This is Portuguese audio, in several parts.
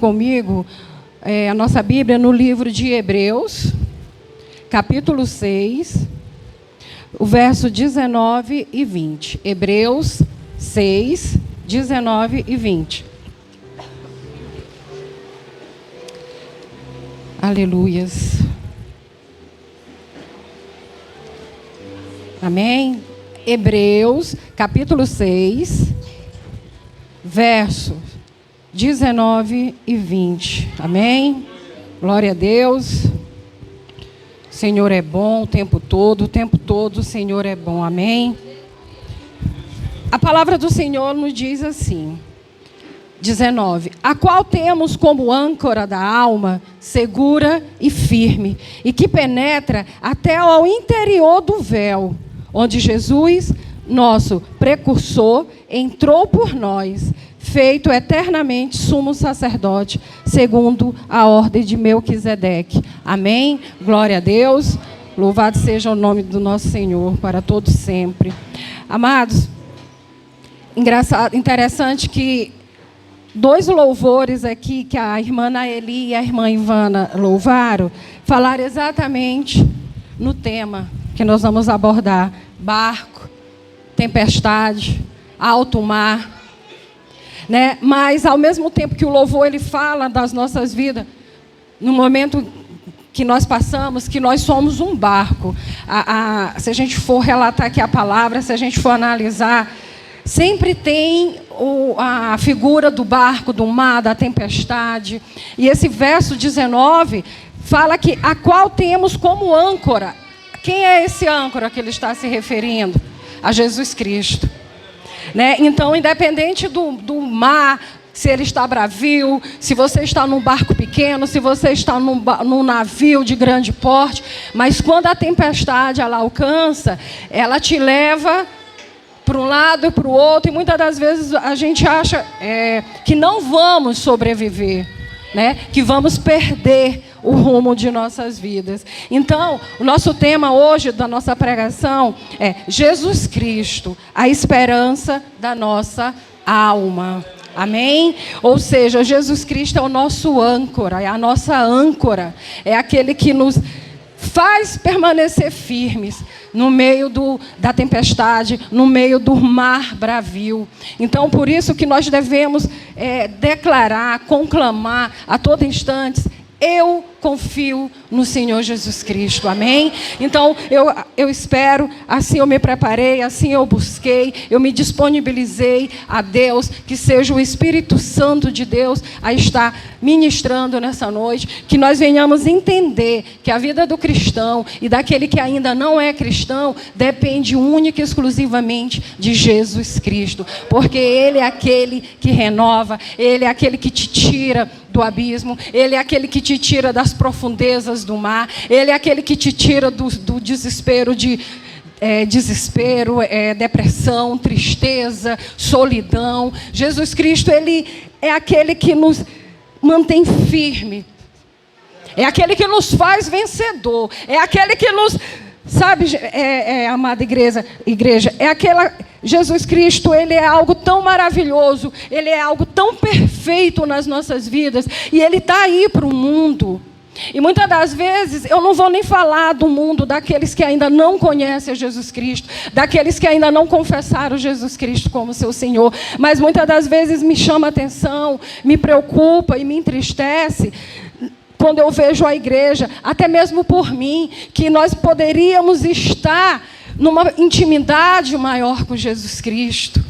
Comigo, a nossa Bíblia no livro de Hebreus, capítulo 6, o verso 19 e 20. Hebreus 6, 19 e 20. Aleluias. Amém? Hebreus, capítulo 6, versos 19 e 20. Amém? Glória a Deus. O Senhor é bom o tempo todo o Senhor é bom. Amém? A palavra do Senhor nos diz assim, 19: a qual temos como âncora da alma, segura e firme, e que penetra até ao interior do véu, onde Jesus, nosso precursor, entrou por nós, feito eternamente sumo sacerdote, segundo a ordem de Melquisedeque. Amém? Glória a Deus. Louvado seja o nome do nosso Senhor para todos sempre. Amados, interessante que dois louvores aqui que a irmã Naeli e a irmã Ivana louvaram, falaram exatamente no tema que nós vamos abordar: barco, tempestade, alto mar. Né? Mas, ao mesmo tempo que o louvor ele fala das nossas vidas, no momento que nós passamos, que nós somos um barco. Se a gente for relatar aqui a palavra, se a gente for analisar, sempre tem a figura do barco, do mar, da tempestade. E esse verso 19 fala que a qual temos como âncora. Quem é esse âncora que ele está se referindo? A Jesus Cristo. Né? Então, independente do mar, se ele está bravio, se você está num barco pequeno, se você está num navio de grande porte, mas quando a tempestade ela alcança, ela te leva para um lado e para o outro, e muitas das vezes a gente acha que não vamos sobreviver, né? Que vamos perder o rumo de nossas vidas. Então, o nosso tema hoje da nossa pregação é Jesus Cristo, a esperança da nossa alma. Amém? Ou seja, Jesus Cristo é o nosso âncora, é a nossa âncora, é aquele que nos faz permanecer firmes no meio da tempestade, no meio do mar bravio. Então, por isso que nós devemos declarar, conclamar a todo instante: eu confio no Senhor Jesus Cristo. Amém? Então, eu espero, assim eu me preparei, assim eu busquei, eu me disponibilizei a Deus, que seja o Espírito Santo de Deus a estar ministrando nessa noite, que nós venhamos entender que a vida do cristão e daquele que ainda não é cristão depende única e exclusivamente de Jesus Cristo, porque Ele é aquele que renova, Ele é aquele que te tira do abismo, Ele é aquele que te tira das profundezas do mar, Ele é aquele que te tira do desespero, depressão, tristeza, solidão. Jesus Cristo, Ele é aquele que nos mantém firme, é aquele que nos faz vencedor, é aquele que nos... Sabe, amada igreja, é aquela... Jesus Cristo, Ele é algo tão maravilhoso, Ele é algo tão perfeito nas nossas vidas, e Ele está aí para o mundo. E muitas das vezes, eu não vou nem falar do mundo, daqueles que ainda não conhecem a Jesus Cristo, daqueles que ainda não confessaram Jesus Cristo como seu Senhor, mas muitas das vezes me chama a atenção, me preocupa e me entristece, quando eu vejo a igreja, até mesmo por mim, que nós poderíamos estar numa intimidade maior com Jesus Cristo.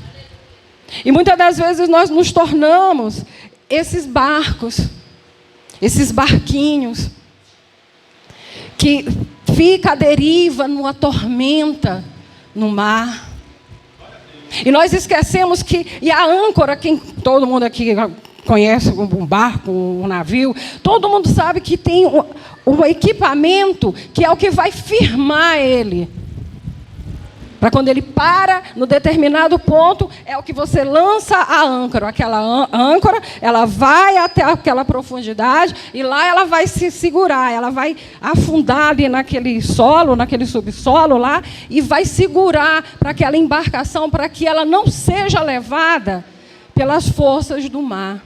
E muitas das vezes nós nos tornamos esses barcos, esses barquinhos, que fica à deriva numa tormenta no mar. E nós esquecemos que, e a âncora, quem todo mundo aqui conhece um barco, um navio, todo mundo sabe que tem um equipamento que é o que vai firmar ele. Para quando ele para no determinado ponto, é o que você lança a âncora. Aquela âncora, ela vai até aquela profundidade e lá ela vai se segurar, ela vai afundar ali naquele solo, naquele subsolo lá, e vai segurar para aquela embarcação, para que ela não seja levada pelas forças do mar.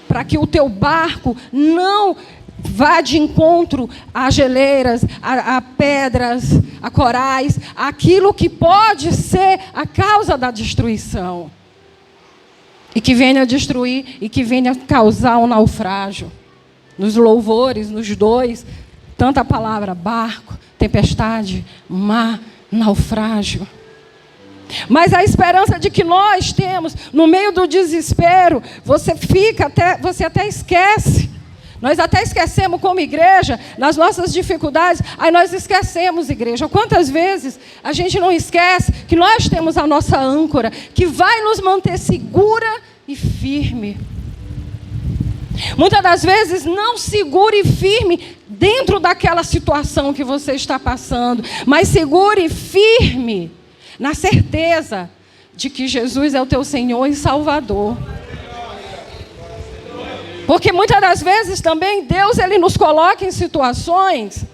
para que o teu barco não vá de encontro a geleiras, a pedras, a corais, aquilo que pode ser a causa da destruição. E que venha destruir e que venha causar um naufrágio. Nos louvores, nos dois, tanta palavra: barco, tempestade, mar, naufrágio. Mas a esperança de que nós temos, no meio do desespero, você até esquece. Nós até esquecemos como igreja, nas nossas dificuldades, aí nós esquecemos, igreja. Quantas vezes a gente não esquece que nós temos a nossa âncora, que vai nos manter segura e firme. Muitas das vezes não segura e firme dentro daquela situação que você está passando, mas segura e firme na certeza de que Jesus é o teu Senhor e Salvador. Porque muitas das vezes também Deus ele nos coloca em situações,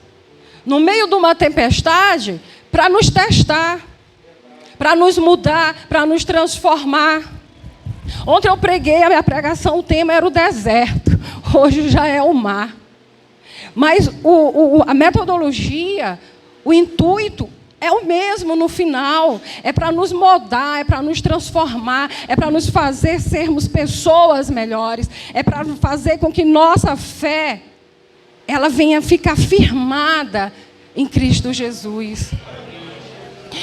no meio de uma tempestade, para nos testar, para nos mudar, para nos transformar. Ontem eu preguei, a minha pregação, o tema era o deserto, hoje já é o mar. Mas a metodologia, o intuito é o mesmo no final, é para nos moldar, é para nos transformar, é para nos fazer sermos pessoas melhores, é para fazer com que nossa fé, ela venha ficar firmada em Cristo Jesus.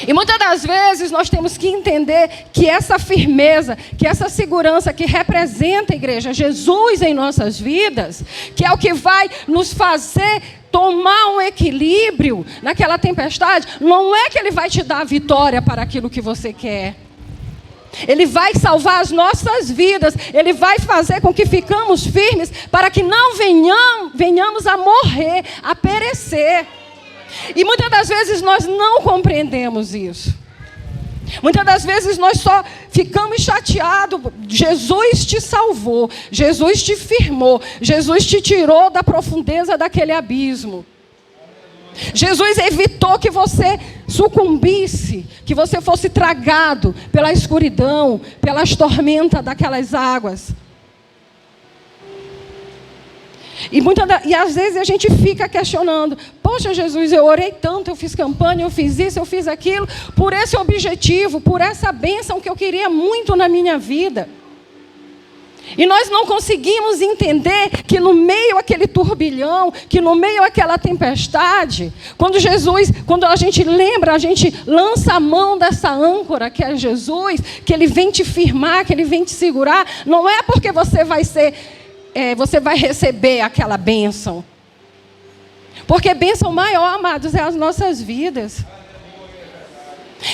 E muitas das vezes nós temos que entender que essa firmeza, que essa segurança que representa a igreja, Jesus em nossas vidas, que é o que vai nos fazer tomar um equilíbrio naquela tempestade, não é que Ele vai te dar a vitória para aquilo que você quer. Ele vai salvar as nossas vidas, Ele vai fazer com que ficamos firmes para que não venhamos a morrer, a perecer. E muitas das vezes nós não compreendemos isso. Muitas das vezes nós só ficamos chateados. Jesus te salvou, Jesus te firmou, Jesus te tirou da profundeza daquele abismo. Jesus evitou que você sucumbisse, que você fosse tragado pela escuridão, pelas tormentas daquelas águas. E às vezes a gente fica questionando: poxa, Jesus, eu orei tanto, eu fiz campanha, eu fiz isso, eu fiz aquilo, por esse objetivo, por essa bênção que eu queria muito na minha vida. E nós não conseguimos entender que no meio daquele turbilhão, que no meio daquela tempestade, quando a gente lembra, a gente lança a mão dessa âncora que é Jesus, que Ele vem te firmar, que Ele vem te segurar, não é porque você vai receber aquela bênção. Porque bênção maior, amados, é as nossas vidas.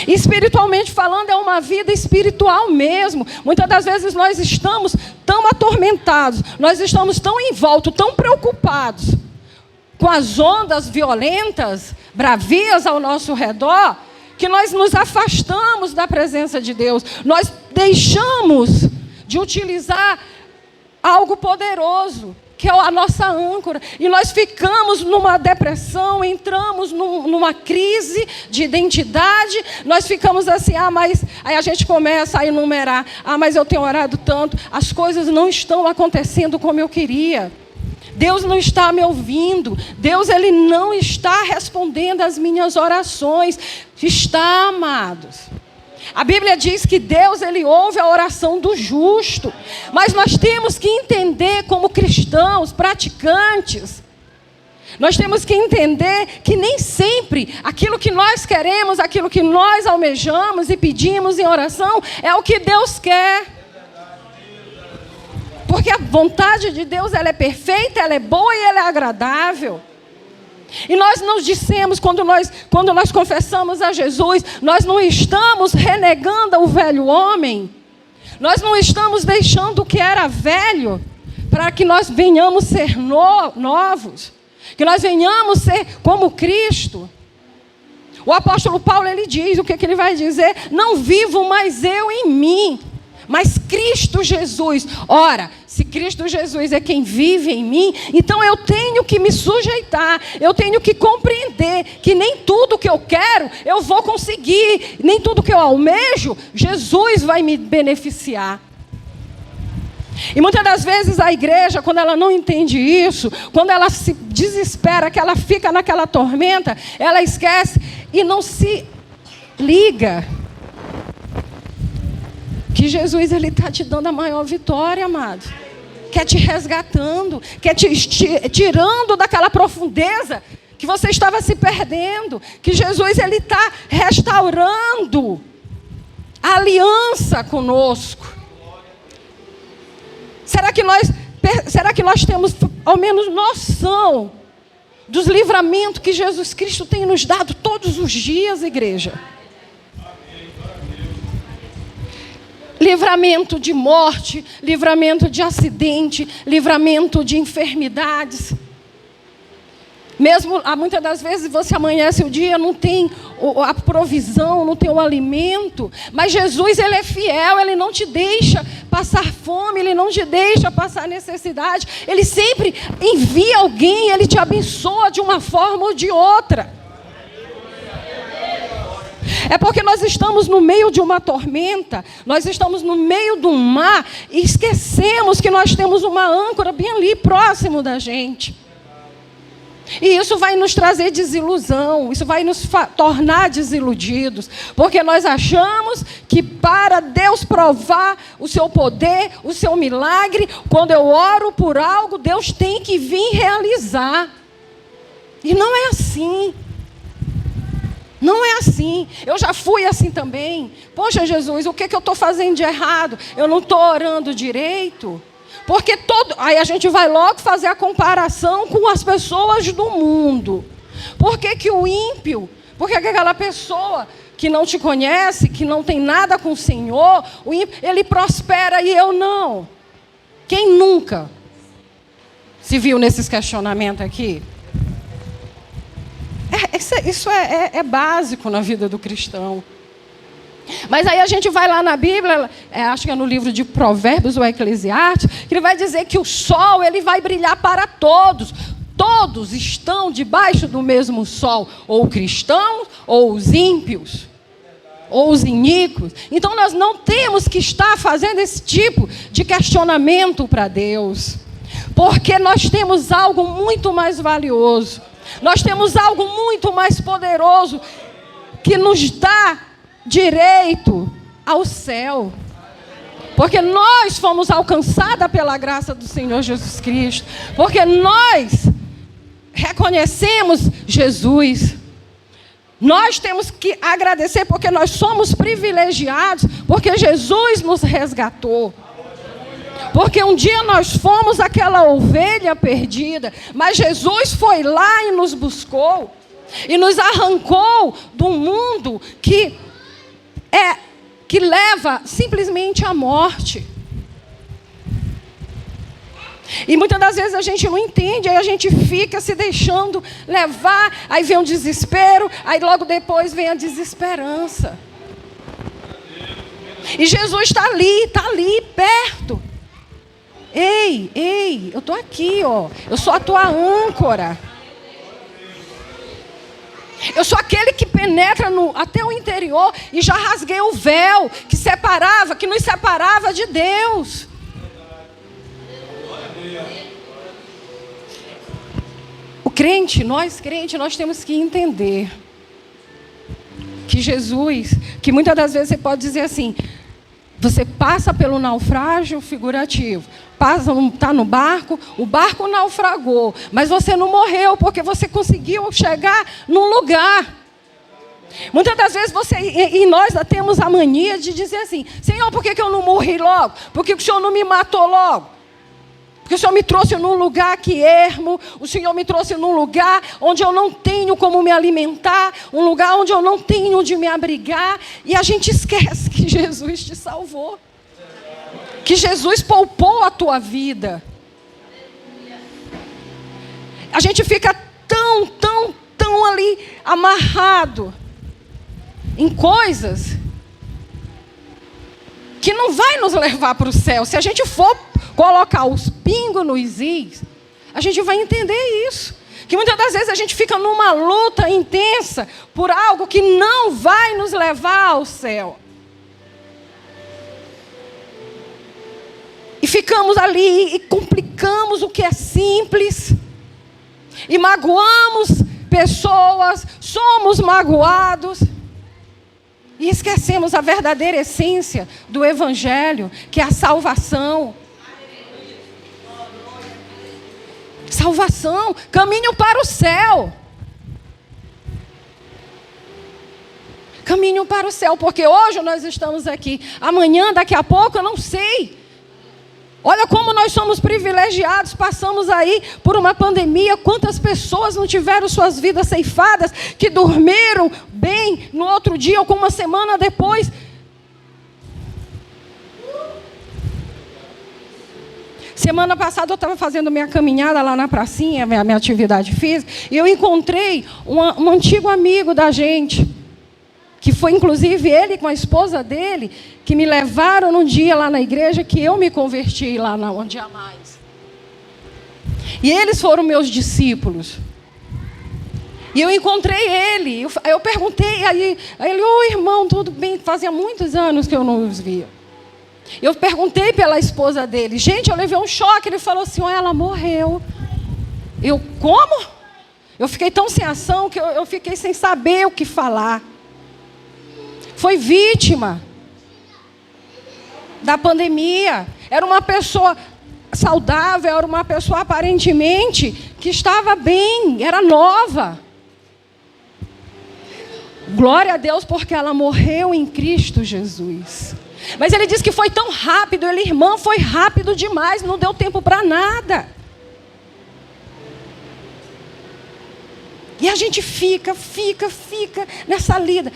Espiritualmente falando, é uma vida espiritual mesmo. Muitas das vezes nós estamos tão atormentados, nós estamos tão envoltos, tão preocupados com as ondas violentas, bravias ao nosso redor, que nós nos afastamos da presença de Deus. Nós deixamos de utilizar algo poderoso, que é a nossa âncora. E nós ficamos numa depressão, entramos numa crise de identidade. Nós ficamos assim, mas... Aí a gente começa a enumerar: mas eu tenho orado tanto, as coisas não estão acontecendo como eu queria. Deus não está me ouvindo. Deus, Ele não está respondendo às minhas orações. Está, amados. A Bíblia diz que Deus, Ele ouve a oração do justo. Mas nós temos que entender, como cristãos, praticantes, nós temos que entender que nem sempre aquilo que nós queremos, aquilo que nós almejamos e pedimos em oração, é o que Deus quer. Porque a vontade de Deus, ela é perfeita, ela é boa e ela é agradável. E nós nos dissemos, quando nós confessamos a Jesus, nós não estamos renegando o velho homem, nós não estamos deixando o que era velho, para que nós venhamos ser novos, que nós venhamos ser como Cristo. O apóstolo Paulo, ele diz, o que ele vai dizer? Não vivo mais eu em mim, mas Cristo Jesus. Ora, se Cristo Jesus é quem vive em mim, então eu tenho que me sujeitar, eu tenho que compreender que nem tudo que eu quero eu vou conseguir, nem tudo que eu almejo, Jesus vai me beneficiar. E muitas das vezes a igreja, quando ela não entende isso, quando ela se desespera, que ela fica naquela tormenta, ela esquece e não se liga que Jesus, Ele está te dando a maior vitória, amado. Quer te resgatando, quer te tirando daquela profundeza que você estava se perdendo. Que Jesus, Ele está restaurando a aliança conosco. Será que nós temos ao menos noção dos livramentos que Jesus Cristo tem nos dado todos os dias, igreja? Livramento de morte, livramento de acidente, livramento de enfermidades. Mesmo, muitas das vezes, você amanhece o dia, não tem a provisão, não tem o alimento. Mas Jesus, Ele é fiel, Ele não te deixa passar fome, Ele não te deixa passar necessidade. Ele sempre envia alguém, Ele te abençoa de uma forma ou de outra. É porque nós estamos no meio de uma tormenta, nós estamos no meio de um mar e esquecemos que nós temos uma âncora bem ali, próximo da gente. E isso vai nos trazer desilusão, isso vai nos tornar desiludidos, porque nós achamos que para Deus provar o seu poder, o seu milagre, quando eu oro por algo, Deus tem que vir realizar. E não é assim. Não é assim. Eu já fui assim também. Poxa, Jesus, o que eu estou fazendo de errado? Eu não estou orando direito? Porque aí a gente vai logo fazer a comparação com as pessoas do mundo. Por que o ímpio, por que aquela pessoa que não te conhece, que não tem nada com o Senhor, o ímpio, ele prospera e eu não? Quem nunca se viu nesses questionamentos aqui? Isso é básico na vida do cristão. Mas aí a gente vai lá na Bíblia, acho que é no livro de Provérbios ou Eclesiastes, que ele vai dizer que o sol, ele vai brilhar para todos. Todos estão debaixo do mesmo sol, ou cristãos, ou os ímpios, ou os iníquos. Então nós não temos que estar fazendo esse tipo de questionamento para Deus, porque nós temos algo muito mais valioso, nós temos algo muito mais poderoso, que nos dá direito ao céu. Porque nós fomos alcançados pela graça do Senhor Jesus Cristo. Porque nós reconhecemos Jesus. Nós temos que agradecer porque nós somos privilegiados, porque Jesus nos resgatou. Porque um dia nós fomos aquela ovelha perdida, mas Jesus foi lá e nos buscou e nos arrancou do mundo que leva simplesmente à morte. E muitas das vezes a gente não entende, aí a gente fica se deixando levar, aí vem o desespero, aí logo depois vem a desesperança. E Jesus está ali, perto. Ei, eu estou aqui, ó. Eu sou a tua âncora. Eu sou aquele que penetra até o interior e já rasguei o véu que nos separava de Deus. Nós crentes, nós temos que entender que Jesus, que muitas das vezes você pode dizer assim, você passa pelo naufrágio figurativo, está no barco, o barco naufragou, mas você não morreu porque você conseguiu chegar num lugar. Muitas das vezes nós temos a mania de dizer assim, Senhor, por que eu não morri logo? Por que o Senhor não me matou logo? Porque o Senhor me trouxe num lugar que ermo, o Senhor me trouxe num lugar onde eu não tenho como me alimentar, um lugar onde eu não tenho onde me abrigar, e a gente esquece que Jesus te salvou, que Jesus poupou a tua vida. A gente fica tão ali amarrado em coisas que não vai nos levar para o céu. Se a gente for colocar os pingos nos is, a gente vai entender isso. Que muitas das vezes a gente fica numa luta intensa por algo que não vai nos levar ao céu. E ficamos ali e complicamos o que é simples. E magoamos pessoas, somos magoados. E esquecemos a verdadeira essência do Evangelho, que é a salvação. Salvação, caminho para o céu. Caminho para o céu, porque hoje nós estamos aqui. Amanhã, daqui a pouco, eu não sei. Olha como nós somos privilegiados, passamos aí por uma pandemia. Quantas pessoas não tiveram suas vidas ceifadas, que dormiram bem no outro dia ou com uma semana depois. Semana passada eu estava fazendo minha caminhada lá na pracinha, minha atividade física, e eu encontrei um antigo amigo da gente, que foi inclusive ele com a esposa dele, que me levaram num dia lá na igreja que eu me converti lá um dia a mais. E eles foram meus discípulos. E eu encontrei ele, eu perguntei, aí ele, irmão, tudo bem? Fazia muitos anos que eu não os via. Eu perguntei pela esposa dele. Gente, eu levei um choque. Ele falou assim, ela morreu. Eu, como? Eu fiquei tão sem ação que eu fiquei sem saber o que falar. Foi vítima da pandemia. Era uma pessoa saudável, era uma pessoa aparentemente que estava bem, era nova. Glória a Deus, porque ela morreu em Cristo Jesus. Mas ele disse que foi tão rápido, irmã, foi rápido demais, não deu tempo para nada. E a gente fica nessa lida.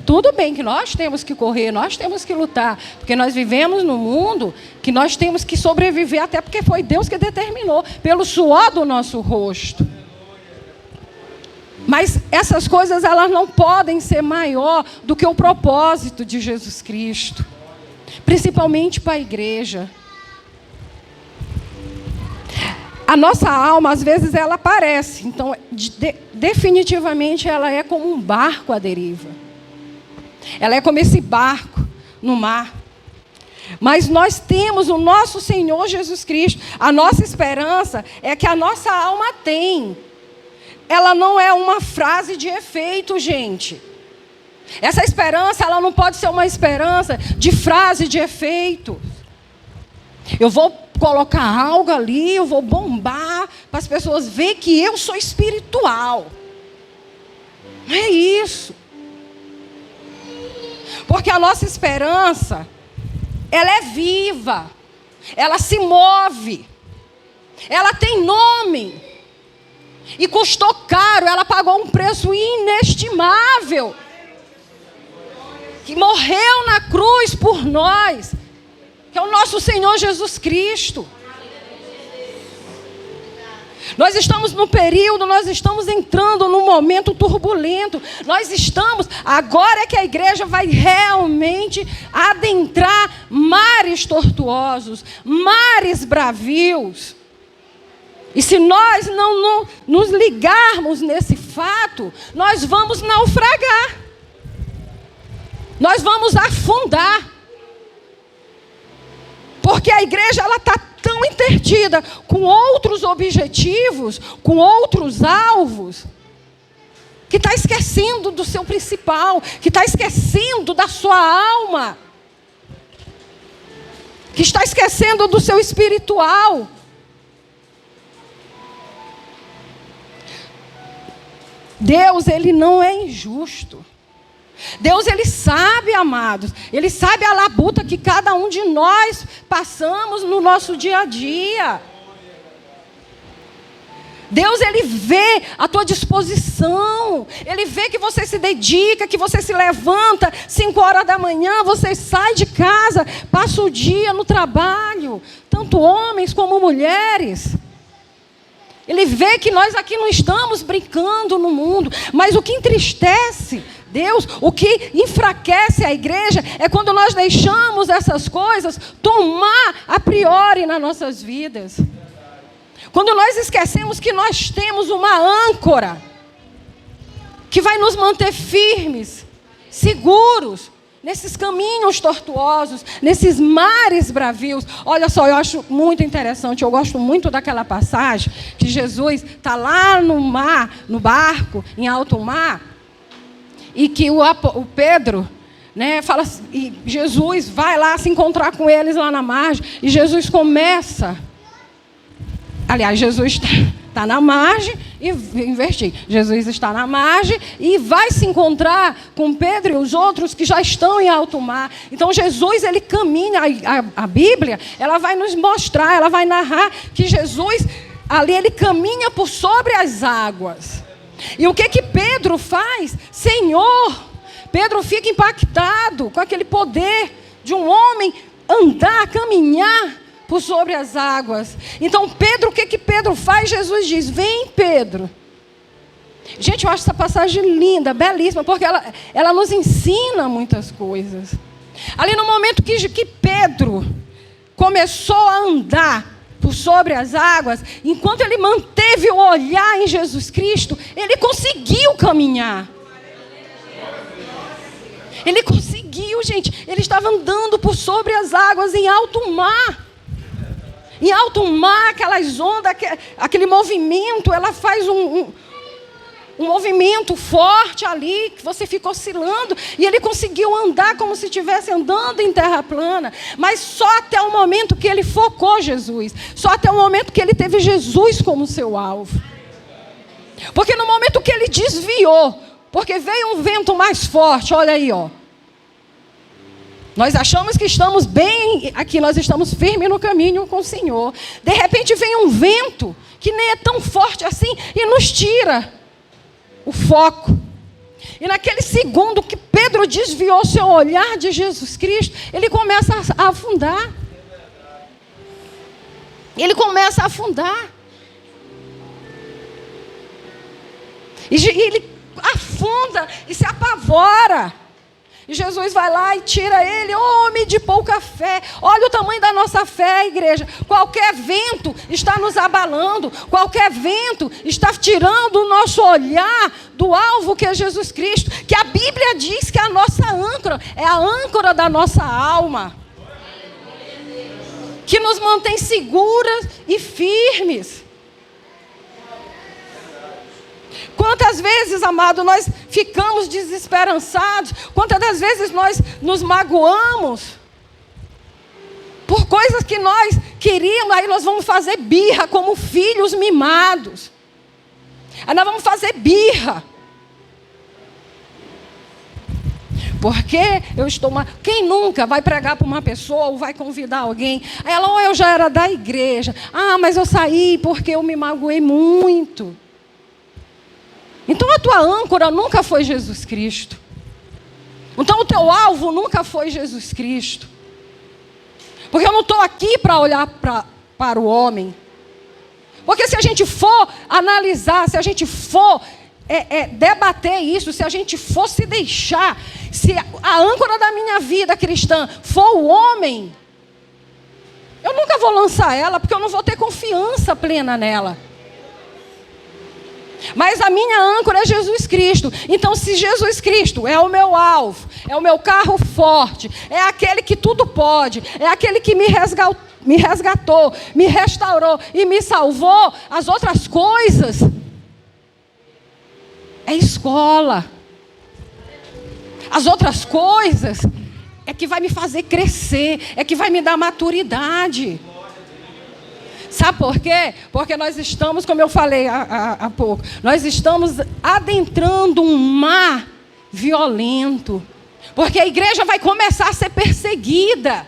Tudo bem que nós temos que correr, nós temos que lutar, porque nós vivemos num mundo que nós temos que sobreviver, até porque foi Deus que determinou, pelo suor do nosso rosto. Mas essas coisas, elas não podem ser maior do que o propósito de Jesus Cristo. Principalmente para a igreja. A nossa alma, às vezes, ela parece. Então, definitivamente, ela é como um barco à deriva. Ela é como esse barco no mar. Mas nós temos o nosso Senhor Jesus Cristo. A nossa esperança é que a nossa alma tem. Ela não é uma frase de efeito, gente. Essa esperança, ela não pode ser uma esperança de frase de efeito. Eu vou colocar algo ali, eu vou bombar para as pessoas verem que eu sou espiritual. Não é isso. Porque a nossa esperança, ela é viva. Ela se move. Ela tem nome. E custou caro, ela pagou um preço inestimável. Que morreu na cruz por nós, que é o nosso Senhor Jesus Cristo. Nós estamos no período, nós estamos entrando num momento turbulento. Nós estamos, agora é que a igreja vai realmente adentrar mares tortuosos, mares bravios. E se nós não nos ligarmos nesse fato, nós vamos naufragar. Nós vamos afundar. Porque a igreja está tão interdita com outros objetivos, com outros alvos, que está esquecendo do seu principal, que está esquecendo da sua alma, que está esquecendo do seu espiritual. Deus, Ele não é injusto. Deus, Ele sabe, amados, Ele sabe a labuta que cada um de nós passamos no nosso dia a dia. Deus, Ele vê a tua disposição, Ele vê que você se dedica, que você se levanta 5 horas da manhã, você sai de casa, passa o dia no trabalho, tanto homens como mulheres. Ele vê que nós aqui não estamos brincando no mundo, mas o que entristece Deus, o que enfraquece a igreja, é quando nós deixamos essas coisas tomar a priori nas nossas vidas. Quando nós esquecemos que nós temos uma âncora, que vai nos manter firmes, seguros, nesses caminhos tortuosos, nesses mares bravios. Olha só, eu acho muito interessante, eu gosto muito daquela passagem que Jesus está lá no mar, no barco, em alto mar, e que o Pedro, né, fala, e Jesus vai lá se encontrar com eles lá na margem, e Jesus começa, aliás, Jesus está na margem, e inverti, Jesus está na margem e vai se encontrar com Pedro e os outros que já estão em alto mar. Então Jesus, ele caminha, a Bíblia, ela vai nos mostrar, ela vai narrar que Jesus, ali ele caminha por sobre as águas. E o que Pedro faz? Senhor, Pedro fica impactado com aquele poder de um homem andar, caminhar por sobre as águas. Então Pedro, o que Pedro faz? Jesus diz, vem Pedro. Gente, eu acho essa passagem linda, belíssima, porque ela nos ensina muitas coisas. Ali no momento que Pedro começou a andar por sobre as águas, enquanto ele manteve o olhar em Jesus Cristo, ele conseguiu caminhar. Ele conseguiu, gente. Ele estava andando por sobre as águas em alto mar. Em alto mar, aquelas ondas, aquele movimento, ela faz um movimento forte ali, que você fica oscilando, e ele conseguiu andar como se estivesse andando em terra plana, mas só até o momento que ele focou Jesus, só até o momento que ele teve Jesus como seu alvo. Porque no momento que ele desviou, porque veio um vento mais forte, olha aí, ó. Nós achamos que estamos bem aqui, nós estamos firmes no caminho com o Senhor. De repente vem um vento que nem é tão forte assim e nos tira o foco. E naquele segundo que Pedro desviou seu olhar de Jesus Cristo, ele começa a afundar. Ele começa a afundar. E ele afunda e se apavora. E Jesus vai lá e tira ele, homem de pouca fé. Olha o tamanho da nossa fé, igreja. Qualquer vento está nos abalando. Qualquer vento está tirando o nosso olhar do alvo que é Jesus Cristo. Que a Bíblia diz que é a nossa âncora, é a âncora da nossa alma. Que nos mantém seguras e firmes. Quantas vezes, amado, nós ficamos desesperançados? Quantas das vezes nós nos magoamos por coisas que nós queríamos? Aí nós vamos fazer birra como filhos mimados. Aí nós vamos fazer birra. Porque eu estou... Quem nunca vai pregar para uma pessoa ou vai convidar alguém? Aí ela, eu já era da igreja. Mas eu saí porque eu me magoei muito. Então a tua âncora nunca foi Jesus Cristo. Então o teu alvo nunca foi Jesus Cristo. Porque eu não estou aqui para olhar para o homem. Porque se a gente for analisar, se a gente for debater isso, se a gente for se deixar, se a âncora da minha vida cristã for o homem, eu nunca vou lançar ela, porque eu não vou ter confiança plena nela. Mas a minha âncora é Jesus Cristo. Então se Jesus Cristo é o meu alvo, é o meu carro forte, é aquele que tudo pode, é aquele que me resgatou, me restaurou e me salvou, as outras coisas é escola. As outras coisas é que vai me fazer crescer, é que vai me dar maturidade. Sabe por quê? Porque nós estamos, como eu falei há pouco, nós estamos adentrando um mar violento. Porque a igreja vai começar a ser perseguida.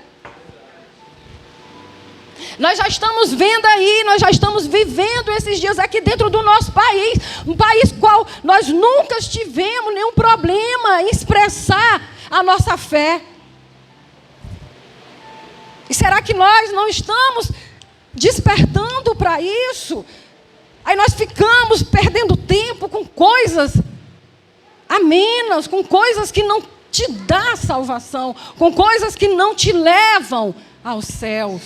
Nós já estamos vendo aí, nós já estamos vivendo esses dias aqui dentro do nosso país. Um país qual nós nunca tivemos nenhum problema em expressar a nossa fé. E será que nós não estamos despertando para isso? Aí nós ficamos perdendo tempo com coisas amenas, com coisas que não te dão salvação, com coisas que não te levam aos céus.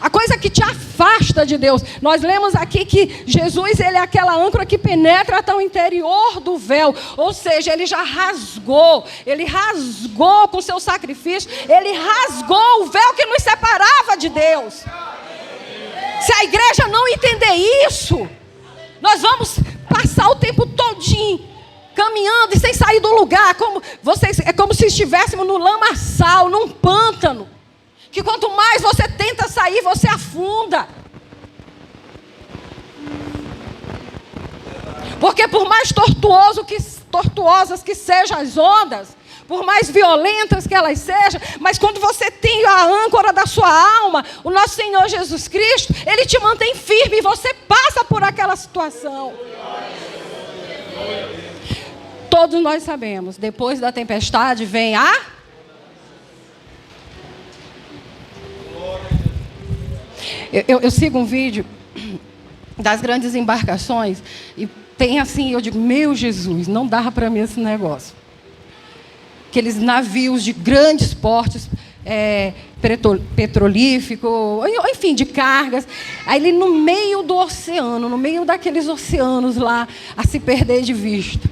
A coisa que te afasta de Deus. Nós lemos aqui que Jesus, ele é aquela âncora que penetra até o interior do véu. Ou seja, ele já rasgou. Ele rasgou com o seu sacrifício. Ele rasgou o véu que nos separava de Deus. Se a igreja não entender isso, nós vamos passar o tempo todinho caminhando e sem sair do lugar. É como se estivéssemos no lamaçal, num pântano. Que quanto mais você tenta sair, você afunda. Porque por mais tortuosas que sejam as ondas, por mais violentas que elas sejam, mas quando você tem a âncora da sua alma, o nosso Senhor Jesus Cristo, Ele te mantém firme e você passa por aquela situação. Todos nós sabemos, depois da tempestade vem Eu sigo um vídeo das grandes embarcações e tem assim, eu digo, meu Jesus, não dava para mim esse negócio. Aqueles navios de grandes portes, petrolífico, enfim, de cargas. Aí ele no meio do oceano, no meio daqueles oceanos lá, a se perder de vista.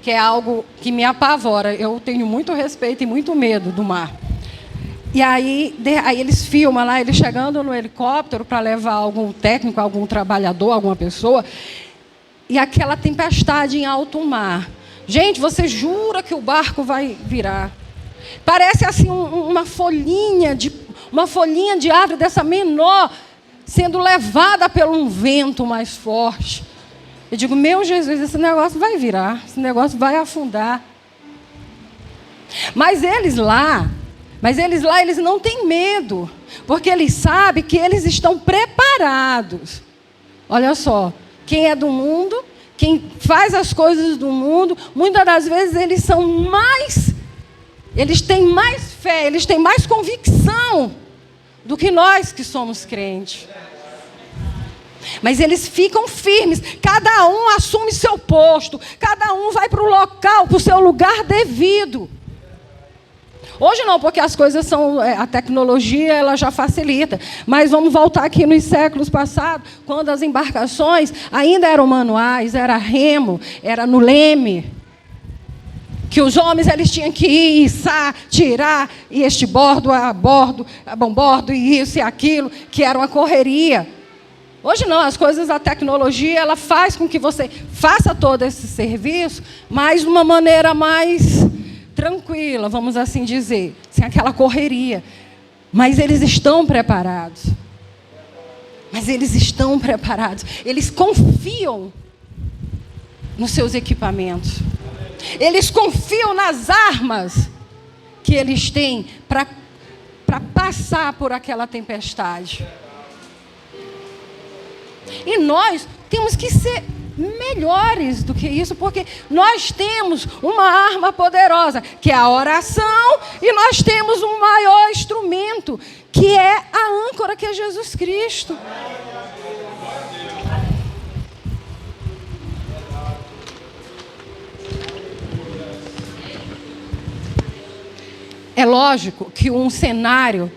Que é algo que me apavora. Eu tenho muito respeito e muito medo do mar. E aí eles filmam lá, ele chegando no helicóptero para levar algum técnico, algum trabalhador, alguma pessoa, e aquela tempestade em alto mar. Gente, você jura que o barco vai virar? Parece assim uma folhinha de árvore dessa menor, sendo levada por um vento mais forte. Eu digo, meu Jesus, esse negócio vai virar, esse negócio vai afundar. Mas eles lá, eles não têm medo, porque eles sabem que eles estão preparados. Olha só, quem é do mundo, quem faz as coisas do mundo, muitas das vezes eles têm mais fé, eles têm mais convicção do que nós que somos crentes. Mas eles ficam firmes, cada um assume seu posto, cada um vai para o local, para o seu lugar devido. Hoje não, porque as coisas a tecnologia ela já facilita. Mas vamos voltar aqui nos séculos passados, quando as embarcações ainda eram manuais, era remo, era no leme. Que os homens eles tinham que ir, içar, tirar, e este bordo, a bombordo, e isso e aquilo, que era uma correria. Hoje não, as coisas, a tecnologia, ela faz com que você faça todo esse serviço, mas de uma maneira mais tranquila, vamos assim dizer, sem aquela correria. Mas eles estão preparados. Eles confiam nos seus equipamentos. Eles confiam nas armas que eles têm para passar por aquela tempestade. E nós temos que ser melhores do que isso, porque nós temos uma arma poderosa, que é a oração, e nós temos um maior instrumento, que é a âncora, que é Jesus Cristo. É lógico que um cenário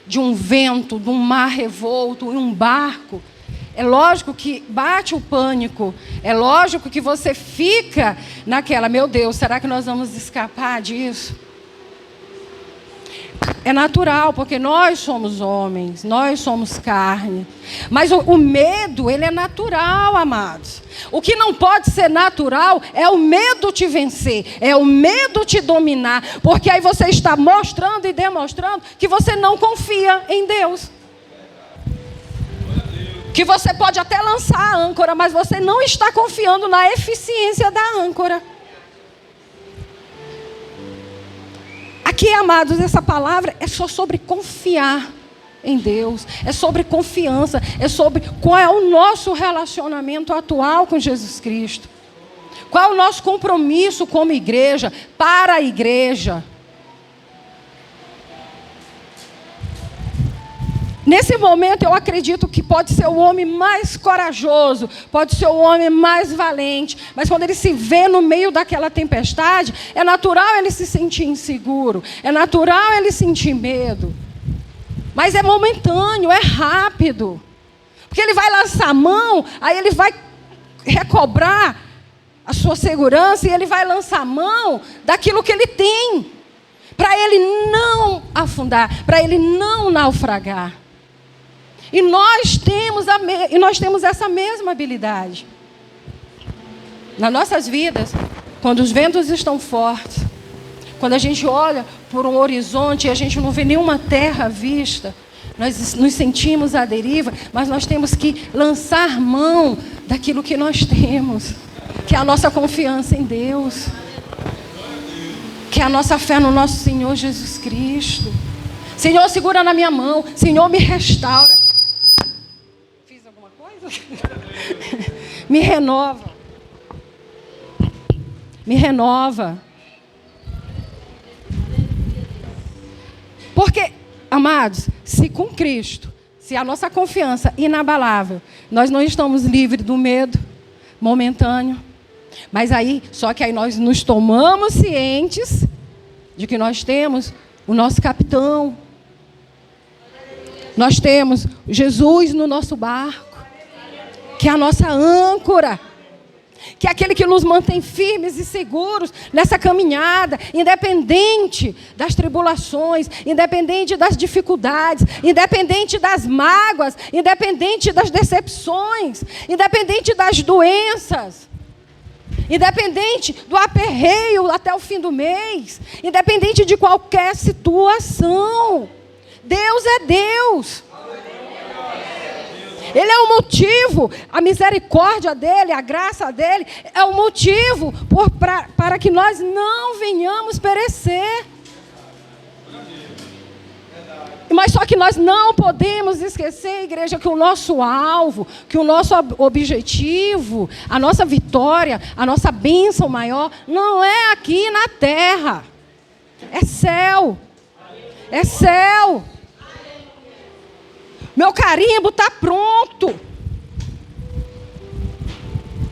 de um vento, de um mar revolto, em um barco, é lógico que bate o pânico. É lógico que você fica naquela, meu Deus, será que nós vamos escapar disso? É natural, porque nós somos homens, nós somos carne. Mas o medo, ele é natural, amados. O que não pode ser natural é o medo te vencer, é o medo te dominar. Porque aí você está mostrando e demonstrando que você não confia em Deus. Que você pode até lançar a âncora, mas você não está confiando na eficiência da âncora. Aqui, amados, essa palavra é só sobre confiar em Deus. É sobre confiança. É sobre qual é o nosso relacionamento atual com Jesus Cristo. Qual é o nosso compromisso como igreja, para a igreja. Nesse momento, eu acredito que pode ser o homem mais corajoso, pode ser o homem mais valente, mas quando ele se vê no meio daquela tempestade, é natural ele se sentir inseguro, é natural ele sentir medo. Mas é momentâneo, é rápido. Porque ele vai lançar a mão, aí ele vai recobrar a sua segurança e ele vai lançar a mão daquilo que ele tem. Para ele não afundar, para ele não naufragar. E nós temos essa mesma habilidade. Nas nossas vidas, quando os ventos estão fortes, quando a gente olha por um horizonte e a gente não vê nenhuma terra à vista, nós nos sentimos à deriva, mas nós temos que lançar mão daquilo que nós temos, que é a nossa confiança em Deus, que é a nossa fé no nosso Senhor Jesus Cristo. Senhor, segura na minha mão. Senhor, me restaura. Fiz alguma coisa? Me renova. Me renova. Porque, amados, se com Cristo, se a nossa confiança inabalável, nós não estamos livres do medo momentâneo, mas aí, só que aí nós nos tomamos cientes de que nós temos o nosso capitão, nós temos Jesus no nosso barco, que é a nossa âncora, que é aquele que nos mantém firmes e seguros nessa caminhada, independente das tribulações, independente das dificuldades, independente das mágoas, independente das decepções, independente das doenças, independente do aperreio até o fim do mês, independente de qualquer situação. Deus é Deus. Ele é o motivo, a misericórdia dele, a graça dele, é o motivo para que nós não venhamos perecer. Mas só que nós não podemos esquecer, igreja, que o nosso alvo, que o nosso objetivo, a nossa vitória, a nossa bênção maior, não é aqui na terra. É céu. É céu. Meu carimbo está pronto.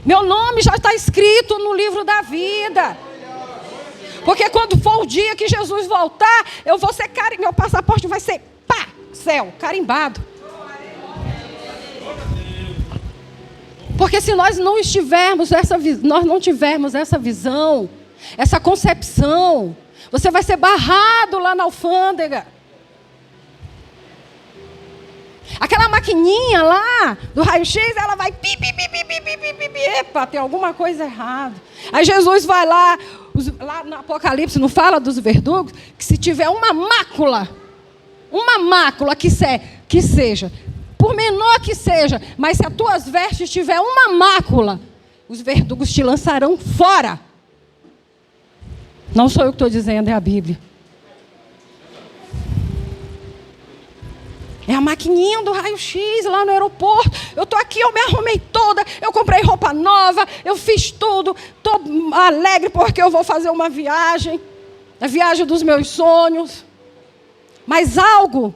Meu nome já está escrito no livro da vida. Porque quando for o dia que Jesus voltar, eu vou ser meu passaporte vai ser céu, carimbado. Porque se nós não tivermos essa visão, essa concepção, você vai ser barrado lá na alfândega. Aquela maquininha lá do raio-x, ela vai epa, tem alguma coisa errada. Aí Jesus vai lá no Apocalipse, não fala dos verdugos, que se tiver uma mácula que seja, por menor que seja, mas se as tuas vestes tiver uma mácula, os verdugos te lançarão fora. Não sou eu que estou dizendo, é a Bíblia. É a maquininha do raio-x lá no aeroporto. Eu estou aqui, eu me arrumei toda, eu comprei roupa nova, eu fiz tudo, estou alegre porque eu vou fazer uma viagem, a viagem dos meus sonhos. Mas algo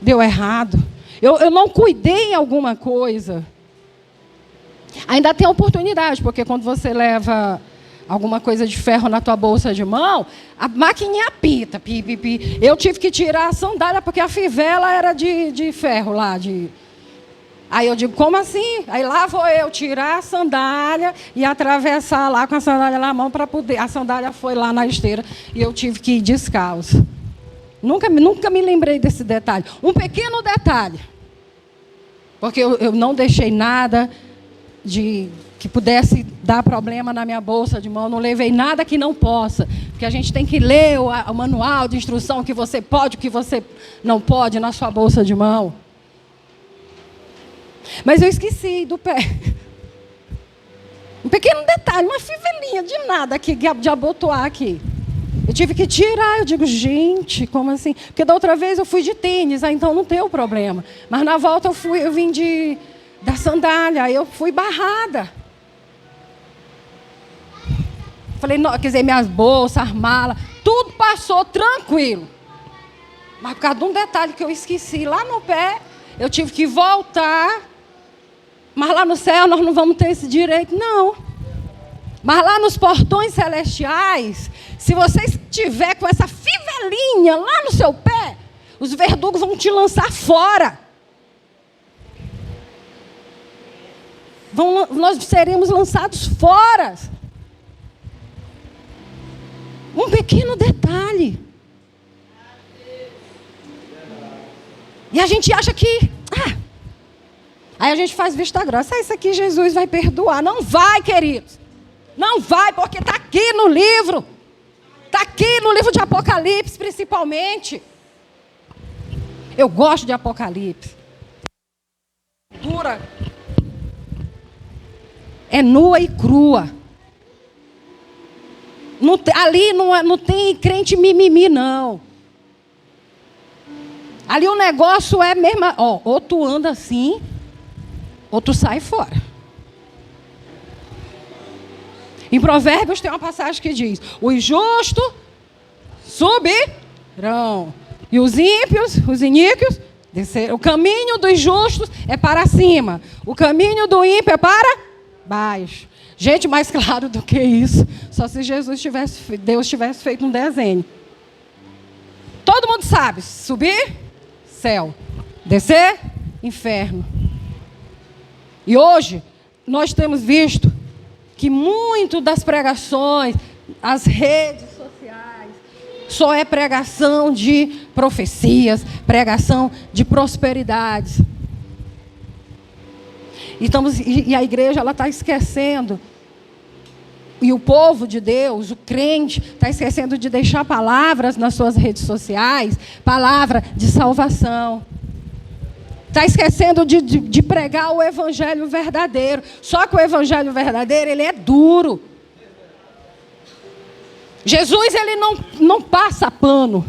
deu errado. Eu não cuidei em alguma coisa. Ainda tem oportunidade, porque quando você leva alguma coisa de ferro na tua bolsa de mão, a maquininha apita. Pi, pi, pi. Eu tive que tirar a sandália, porque a fivela era de ferro lá. Aí eu digo, como assim? Aí lá vou eu tirar a sandália e atravessar lá com a sandália na mão para poder. A sandália foi lá na esteira e eu tive que ir descalço. Nunca me lembrei desse detalhe. Um pequeno detalhe. Porque eu não deixei nada que pudesse dar problema na minha bolsa de mão. Não levei nada que não possa. Porque a gente tem que ler o manual de instrução, o que você pode, o que você não pode na sua bolsa de mão. Mas eu esqueci do pé. Um pequeno detalhe, uma fivelinha de nada aqui, de abotoar aqui. Eu tive que tirar, eu digo, gente, como assim? Porque da outra vez eu fui de tênis, então não tem o problema. Mas na volta eu vim da sandália, aí eu fui barrada. Falei, não, quer dizer, minhas bolsas, as malas, tudo passou tranquilo. Mas por causa de um detalhe que eu esqueci lá no pé, eu tive que voltar. Mas lá no céu nós não vamos ter esse direito, não. Mas lá nos portões celestiais, se você estiver com essa fivelinha lá no seu pé, Os verdugos vão te lançar fora. Nós seremos lançados fora. Um pequeno detalhe. E a gente acha que... Aí a gente faz vista grossa. Isso aqui Jesus vai perdoar. Não vai, queridos. Não vai, porque está aqui no livro. Está aqui no livro de Apocalipse, principalmente. Eu gosto de Apocalipse. Dura. É nua e crua. Ali não tem crente mimimi, não. Ali o negócio é mesmo... ou tu anda assim, ou tu sai fora. Em Provérbios tem uma passagem que diz: os justos subirão, e os ímpios, os iníquos, descerão. O caminho dos justos é para cima, o caminho do ímpio é para baixo. Gente, mais claro do que isso, só se Deus tivesse feito um desenho. Todo mundo sabe: subir, céu; descer, inferno. E hoje nós temos visto que muito das pregações, as redes sociais, só é pregação de profecias, pregação de prosperidades. E a igreja está esquecendo, e o povo de Deus, o crente, está esquecendo de deixar palavras nas suas redes sociais, palavra de salvação. Está esquecendo de pregar o evangelho verdadeiro. Só que o evangelho verdadeiro, ele é duro. Jesus, ele não passa pano.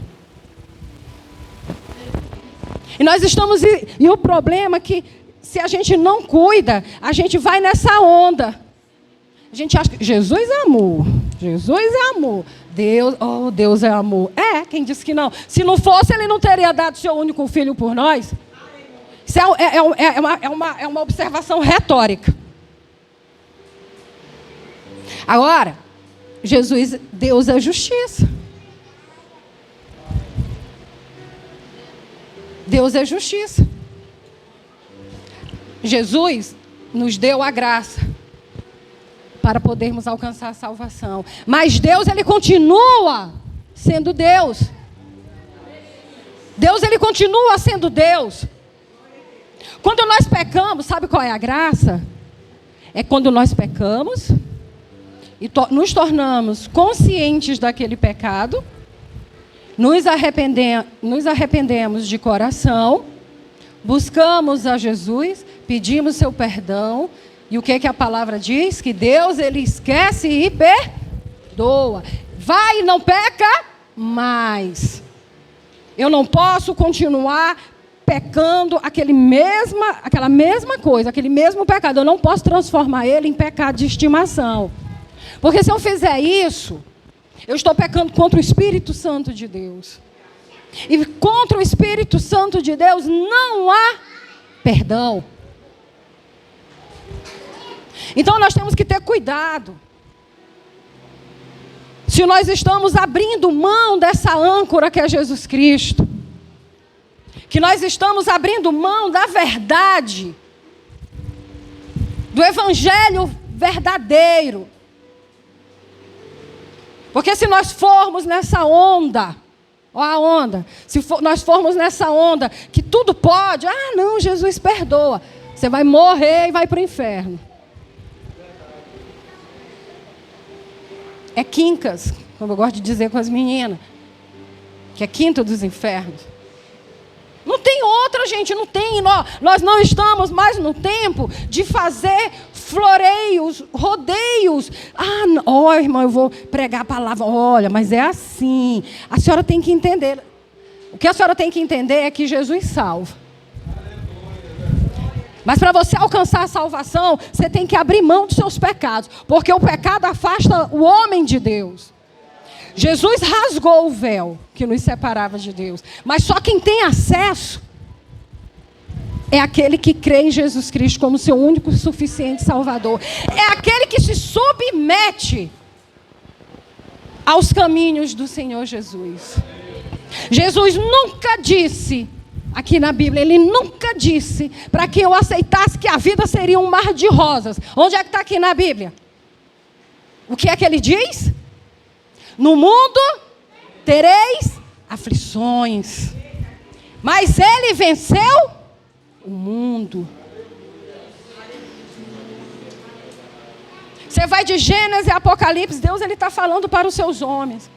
E o problema é que, se a gente não cuida, a gente vai nessa onda. A gente acha que Jesus é amor. Jesus é amor. Deus é amor. Quem disse que não? Se não fosse, ele não teria dado seu único filho por nós. Isso é uma observação retórica. Agora, Deus é justiça. Deus é justiça. Jesus nos deu a graça para podermos alcançar a salvação. Mas Deus, ele continua sendo Deus. Deus, ele continua sendo Deus. Quando nós pecamos, sabe qual é a graça? É quando nós pecamos e nos tornamos conscientes daquele pecado, nos arrependemos de coração, buscamos a Jesus, pedimos seu perdão, e o que a palavra diz? Que Deus, ele esquece e perdoa. Vai e não peca mais. Eu não posso continuar pecando aquela mesma coisa, aquele mesmo pecado. Eu não posso transformar ele em pecado de estimação. Porque se eu fizer isso, eu estou pecando contra o Espírito Santo de Deus. E contra o Espírito Santo de Deus não há perdão. Então nós temos que ter cuidado. Se nós estamos abrindo mão dessa âncora que é Jesus Cristo, que nós estamos abrindo mão da verdade, do evangelho verdadeiro. Porque se nós formos nessa onda, a onda, nós formos nessa onda que tudo pode, não, Jesus perdoa, você vai morrer e vai para o inferno. É quincas, como eu gosto de dizer com as meninas, que é quinta dos infernos. Não tem outra, gente, não tem. Nós não estamos mais no tempo de fazer floreios, rodeios. Irmão, eu vou pregar a palavra. Olha, mas é assim. A senhora tem que entender. O que a senhora tem que entender é que Jesus salva. Mas para você alcançar a salvação, você tem que abrir mão dos seus pecados. Porque o pecado afasta o homem de Deus. Jesus rasgou o véu que nos separava de Deus. Mas só quem tem acesso é aquele que crê em Jesus Cristo como seu único e suficiente Salvador. É aquele que se submete aos caminhos do Senhor Jesus. Jesus nunca disse, aqui na Bíblia, ele nunca disse para que eu aceitasse que a vida seria um mar de rosas. Onde é que está aqui na Bíblia? O que é que ele diz? No mundo tereis aflições, mas ele venceu o mundo. Você vai de Gênesis e Apocalipse, Deus está falando para os seus homens.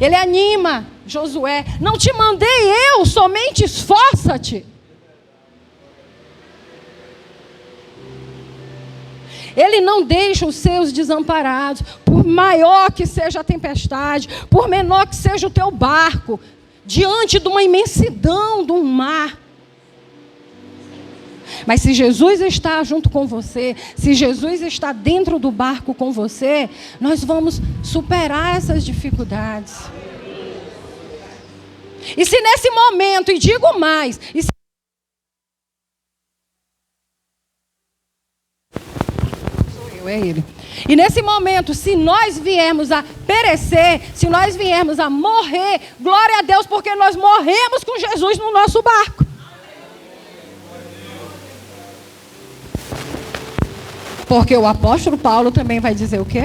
Ele anima Josué: não te mandei eu, somente esforça-te. Ele não deixa os seus desamparados, por maior que seja a tempestade, por menor que seja o teu barco, diante de uma imensidão do mar. Mas se Jesus está junto com você, se Jesus está dentro do barco com você, nós vamos superar essas dificuldades. E se nesse momento, e digo mais, é ele. E nesse momento, se nós viemos a perecer, se nós viemos a morrer, glória a Deus, porque nós morremos com Jesus no nosso barco. Porque o apóstolo Paulo também vai dizer o quê?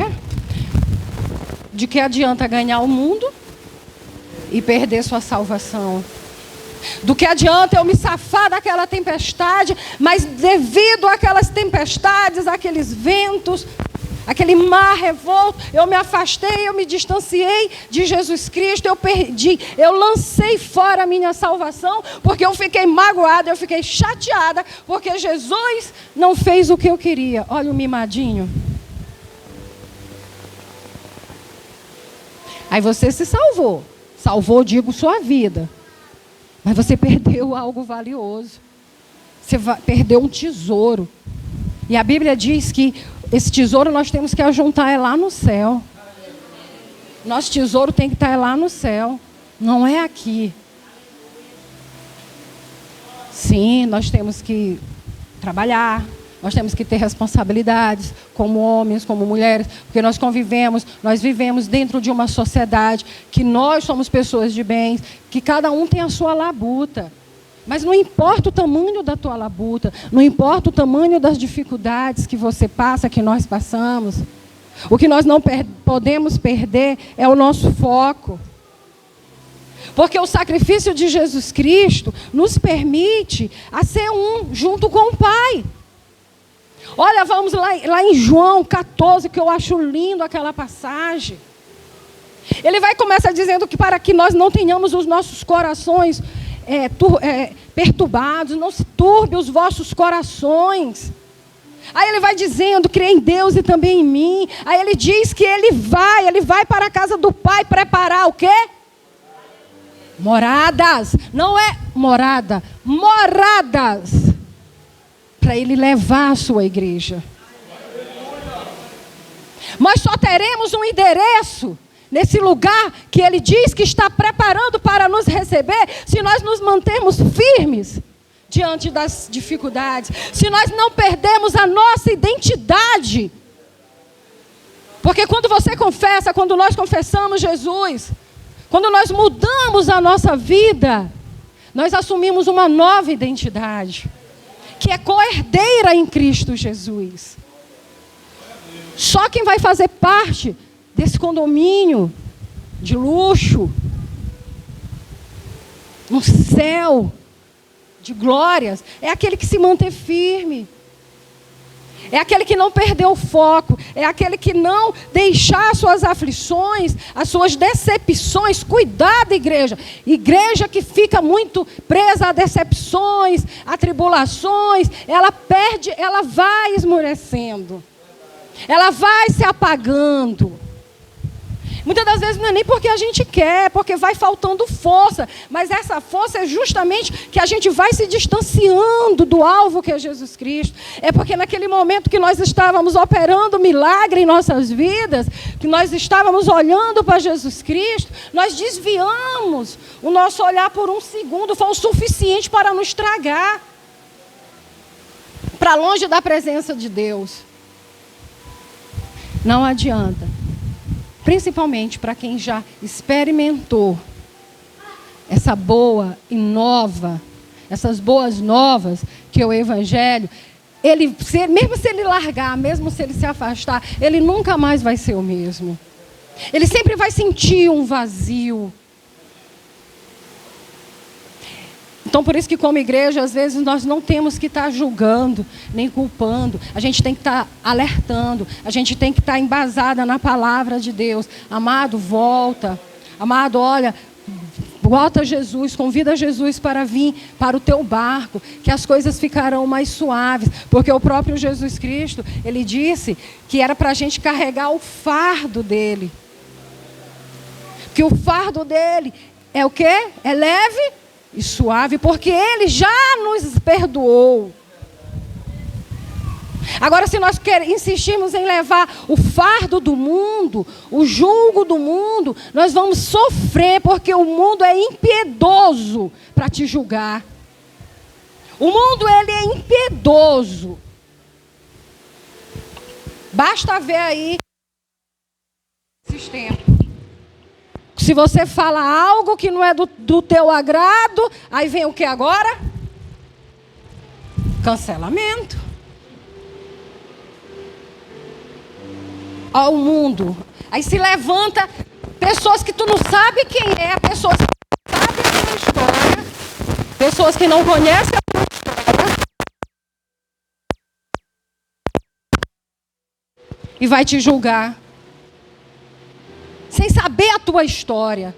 De que adianta ganhar o mundo e perder sua salvação? Do que adianta eu me safar daquela tempestade, mas devido àquelas tempestades, àqueles ventos, aquele mar revolto, eu me afastei, eu me distanciei de Jesus Cristo, eu perdi, eu lancei fora a minha salvação, porque eu fiquei magoada, eu fiquei chateada, porque Jesus não fez o que eu queria. Olha o mimadinho. Aí você se salvou. Salvou, digo, sua vida. Mas você perdeu algo valioso. Você perdeu um tesouro. E a Bíblia diz que esse tesouro nós temos que ajuntar lá no céu. Nosso tesouro tem que estar lá no céu. Não é aqui. Sim, nós temos que trabalhar. Nós temos que ter responsabilidades como homens, como mulheres, porque nós convivemos, nós vivemos dentro de uma sociedade que nós somos pessoas de bens, que cada um tem a sua labuta. Mas não importa o tamanho da tua labuta, não importa o tamanho das dificuldades que você passa, que nós passamos. O que nós não podemos perder é o nosso foco. Porque o sacrifício de Jesus Cristo nos permite a ser um junto com o Pai. Olha, vamos lá em João 14, que eu acho lindo aquela passagem. Ele vai começar dizendo que para que nós não tenhamos os nossos corações perturbados, não se turbe os vossos corações. Aí ele vai dizendo, crê em Deus e também em mim. Aí ele diz que ele vai para a casa do Pai preparar o quê? Moradas. Não é morada, moradas. Para ele levar a sua igreja. Mas só teremos um endereço nesse lugar que ele diz que está preparando para nos receber, se nós nos mantermos firmes diante das dificuldades, se nós não perdemos a nossa identidade. Porque quando você confessa, quando nós confessamos Jesus, quando nós mudamos a nossa vida, nós assumimos uma nova identidade, que é co-herdeira em Cristo Jesus. Só quem vai fazer parte desse condomínio de luxo, um céu de glórias, é aquele que se mantém firme. É aquele que não perdeu o foco. É aquele que não deixar suas aflições, as suas decepções. Cuidado, igreja. Igreja que fica muito presa a decepções, a tribulações, ela perde, ela vai esmorecendo. Ela vai se apagando. Muitas das vezes não é nem porque a gente quer, porque vai faltando força. Mas essa força é justamente que a gente vai se distanciando do alvo que é Jesus Cristo. É porque naquele momento que nós estávamos operando milagre em nossas vidas, que nós estávamos olhando para Jesus Cristo, nós desviamos o nosso olhar por um segundo, foi o suficiente para nos tragar para longe da presença de Deus. Não adianta. Principalmente para quem já experimentou essa boa e nova, essas boas novas, que é o Evangelho, mesmo se ele largar, mesmo se ele se afastar, ele nunca mais vai ser o mesmo. Ele sempre vai sentir um vazio. Então, por isso que como igreja, às vezes, nós não temos que estar julgando, nem culpando. A gente tem que estar alertando. A gente tem que estar embasada na palavra de Deus. Amado, volta. Amado, olha, volta Jesus, convida Jesus para vir para o teu barco, que as coisas ficarão mais suaves. Porque o próprio Jesus Cristo, ele disse que era para a gente carregar o fardo dele. Que o fardo dele é o quê? É leve e suave, porque ele já nos perdoou. Agora, se nós insistirmos em levar o fardo do mundo, o jugo do mundo, nós vamos sofrer, porque o mundo é impiedoso para te julgar. O mundo, ele é impiedoso. Basta ver aí esses tempos. Se você fala algo que não é do teu agrado, aí vem o que agora? Cancelamento. Ao mundo. Aí se levanta pessoas que tu não sabe quem é, pessoas que não sabem a tua história, pessoas que não conhecem a tua história, e vai te julgar. Sem saber a tua história.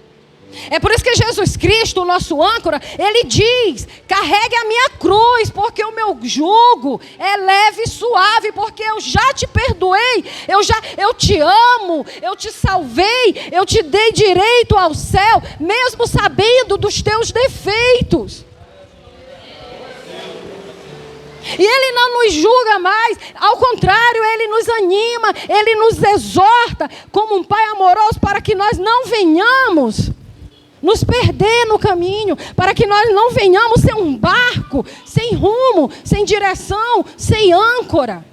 É por isso que Jesus Cristo, o nosso âncora, ele diz: carregue a minha cruz, porque o meu jugo é leve e suave, porque eu já te perdoei, eu te amo, eu te salvei, eu te dei direito ao céu, mesmo sabendo dos teus defeitos. E ele não nos julga mais, ao contrário, ele nos anima, ele nos exorta como um pai amoroso para que nós não venhamos nos perder no caminho, para que nós não venhamos ser um barco sem rumo, sem direção, sem âncora.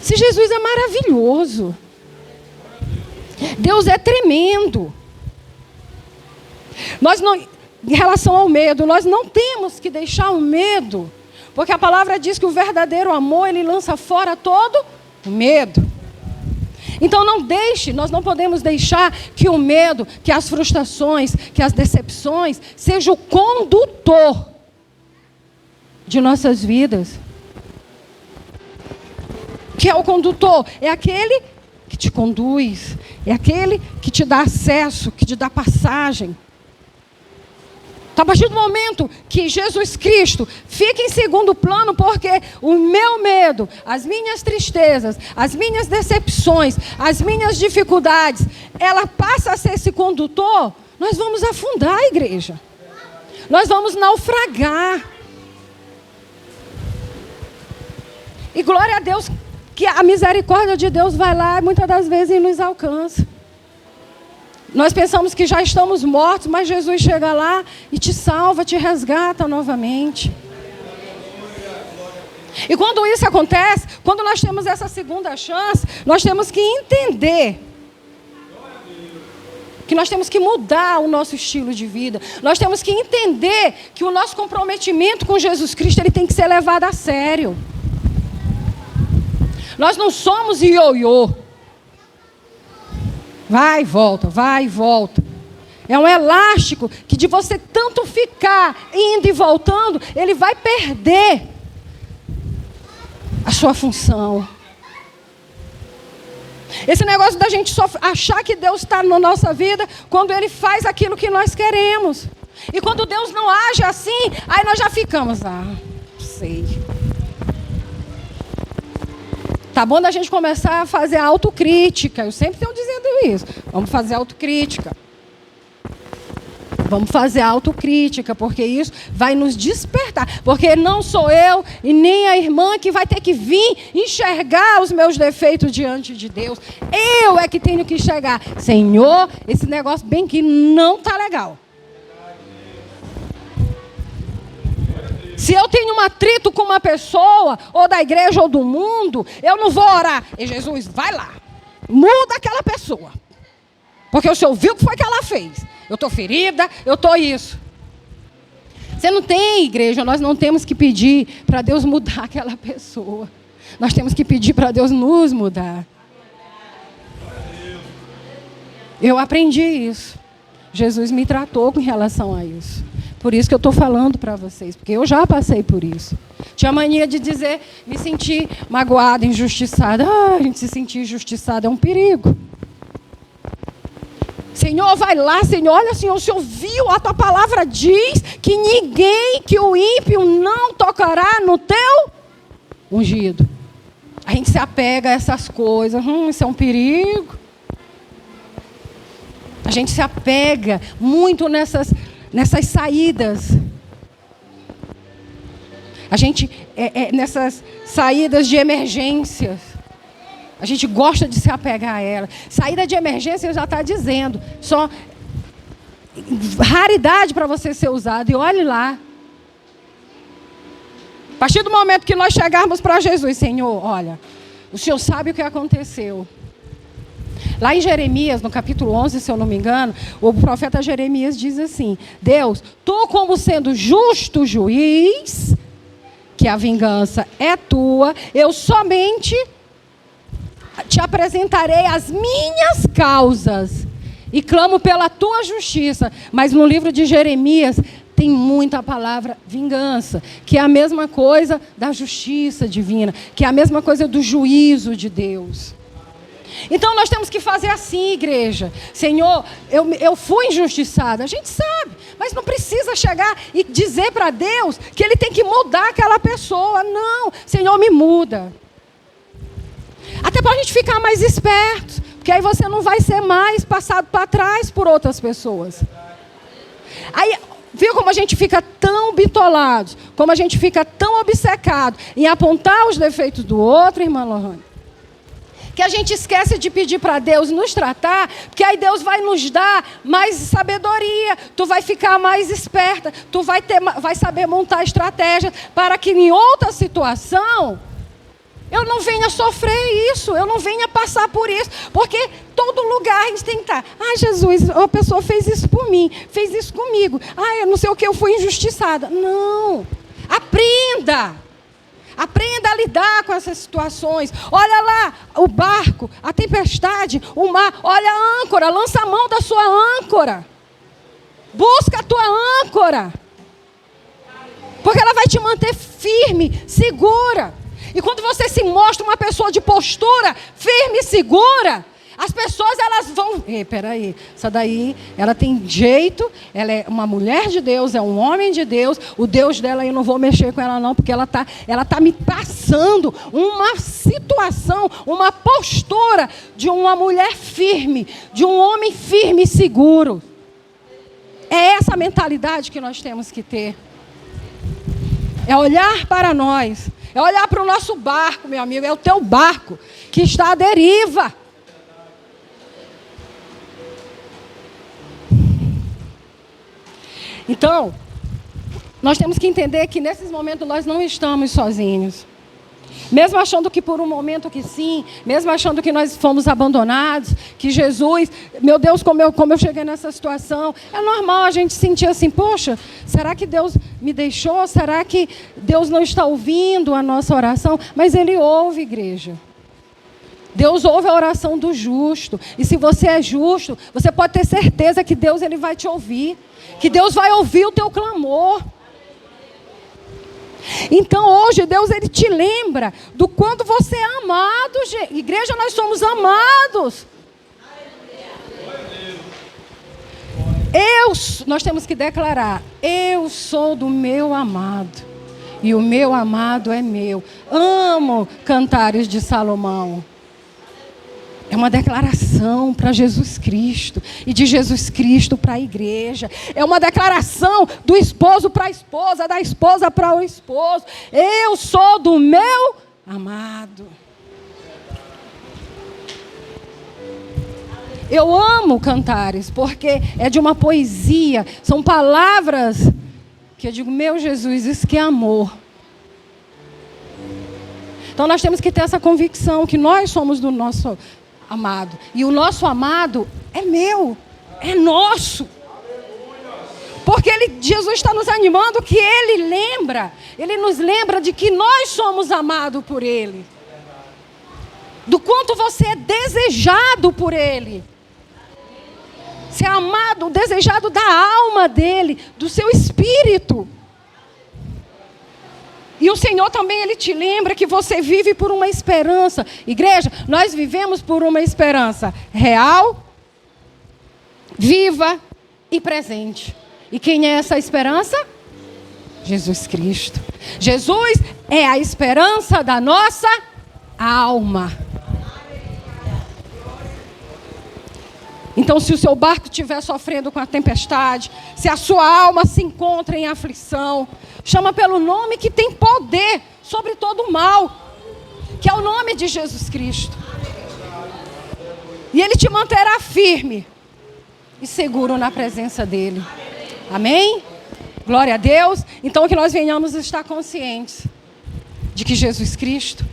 Se Jesus é maravilhoso, Deus é tremendo. Em relação ao medo, nós não temos que deixar o medo, porque a palavra diz que o verdadeiro amor, ele lança fora todo o medo. Então nós não podemos deixar que o medo, que as frustrações, que as decepções, seja o condutor de nossas vidas. Que é o condutor? É aquele que te conduz, é aquele que te dá acesso, que te dá passagem. A partir do momento que Jesus Cristo fica em segundo plano, porque o meu medo, as minhas tristezas, as minhas decepções, as minhas dificuldades, ela passa a ser esse condutor, nós vamos afundar a igreja. Nós vamos naufragar. E glória a Deus que a misericórdia de Deus vai lá e muitas das vezes nos alcança. Nós pensamos que já estamos mortos, mas Jesus chega lá e te salva, te resgata novamente. E quando isso acontece, quando nós temos essa segunda chance, nós temos que entender que nós temos que mudar o nosso estilo de vida. Nós temos que entender que o nosso comprometimento com Jesus Cristo, ele tem que ser levado a sério. Nós não somos ioiô. Vai e volta, vai e volta. É um elástico que de você tanto ficar indo e voltando, ele vai perder a sua função. Esse negócio da gente só achar que Deus está na nossa vida quando Ele faz aquilo que nós queremos. E quando Deus não age assim, aí nós já ficamos, não sei. Tá bom da gente começar a fazer autocrítica. Eu sempre tenho dizendo isso. Vamos fazer autocrítica. Vamos fazer autocrítica, porque isso vai nos despertar. Porque não sou eu e nem a irmã que vai ter que vir enxergar os meus defeitos diante de Deus. Eu é que tenho que enxergar. Senhor, esse negócio bem que não está legal. Se eu tenho um atrito com uma pessoa, ou da igreja ou do mundo, eu não vou orar. E Jesus, vai lá, muda aquela pessoa. Porque o Senhor viu o que foi que ela fez. eu estou ferida, eu estou isso. Você não tem, igreja, nós não temos que pedir para Deus mudar aquela pessoa. Nós temos que pedir para Deus nos mudar. Eu aprendi isso. Jesus me tratou com relação a isso. Por isso que eu estou falando para vocês, porque eu já passei por isso. Tinha mania de dizer, me sentir magoada, injustiçada. A gente se sentir injustiçada é um perigo. Senhor, vai lá, Senhor, olha, Senhor, o Senhor viu, a tua palavra diz que ninguém, que o ímpio não tocará no teu ungido. A gente se apega a essas coisas, isso é um perigo. A gente se apega muito nessas saídas. A gente, nessas saídas de emergências. A gente gosta de se apegar a ela. Saída de emergência já está dizendo. Só raridade para você ser usado. E olhe lá. A partir do momento que nós chegarmos para Jesus, Senhor, olha, o Senhor sabe o que aconteceu. Lá em Jeremias, no capítulo 11, se eu não me engano, o profeta Jeremias diz assim: Deus, tu como sendo justo juiz, que a vingança é tua, eu somente te apresentarei as minhas causas e clamo pela tua justiça. Mas no livro de Jeremias tem muita palavra vingança, que é a mesma coisa da justiça divina, que é a mesma coisa do juízo de Deus. Então nós temos que fazer assim, igreja. Senhor, eu fui injustiçada, a gente sabe, mas não precisa chegar e dizer para Deus que Ele tem que mudar aquela pessoa. Não, Senhor, me muda. Até para a gente ficar mais esperto, porque aí você não vai ser mais passado para trás por outras pessoas. Aí, viu como a gente fica tão bitolado, como a gente fica tão obcecado em apontar os defeitos do outro, irmã Lohane, que a gente esquece de pedir para Deus nos tratar, porque aí Deus vai nos dar mais sabedoria, tu vai ficar mais esperta, tu vai saber montar estratégia para que em outra situação eu não venha sofrer isso, eu não venha passar por isso, porque todo lugar a gente tem que estar. Jesus, a pessoa fez isso por mim, fez isso comigo. Eu não sei o que, eu fui injustiçada. Não, aprenda a lidar com essas situações. Olha lá, o barco, a tempestade, o mar, olha a âncora, lança a mão da sua âncora. Busca a tua âncora, porque ela vai te manter firme, segura. E quando você se mostra uma pessoa de postura firme e segura, as pessoas elas vão... Peraí, essa daí, ela tem jeito, ela é uma mulher de Deus, é um homem de Deus, o Deus dela eu não vou mexer com ela não, porque ela tá me passando uma situação, uma postura de uma mulher firme, de um homem firme e seguro. É essa mentalidade que nós temos que ter. É olhar para nós. É olhar para o nosso barco, meu amigo. É o teu barco que está à deriva. Então, nós temos que entender que nesses momentos nós não estamos sozinhos. Mesmo achando que por um momento que sim, mesmo achando que nós fomos abandonados, que Jesus, meu Deus, como eu cheguei nessa situação, é normal a gente sentir assim, poxa, será que Deus me deixou? Será que Deus não está ouvindo a nossa oração? Mas Ele ouve, igreja. Deus ouve a oração do justo. E se você é justo, você pode ter certeza que Deus ele vai te ouvir. Que Deus vai ouvir o teu clamor. Então hoje Deus ele te lembra do quanto você é amado. Igreja, nós somos amados. Nós temos que declarar: eu sou do meu amado e o meu amado é meu. Amo Cantares de Salomão. É uma declaração para Jesus Cristo e de Jesus Cristo para a igreja. É uma declaração do esposo para a esposa, da esposa para o esposo. Eu sou do meu amado. Eu amo Cantares porque é de uma poesia. São palavras que eu digo, meu Jesus, isso que é amor. Então nós temos que ter essa convicção que nós somos do nosso amado. E o nosso amado é meu, é nosso. Porque Jesus está nos animando que Ele nos lembra de que nós somos amados por Ele. Do quanto você é desejado por Ele. Você é amado, desejado da alma dEle, do seu espírito. E o Senhor também, Ele te lembra que você vive por uma esperança. Igreja, nós vivemos por uma esperança real, viva e presente. E quem é essa esperança? Jesus Cristo. Jesus é a esperança da nossa alma. Então, se o seu barco estiver sofrendo com a tempestade, se a sua alma se encontra em aflição, chama pelo nome que tem poder sobre todo o mal, que é o nome de Jesus Cristo. E Ele te manterá firme e seguro na presença dEle. Amém? Glória a Deus. Então, que nós venhamos estar conscientes de que Jesus Cristo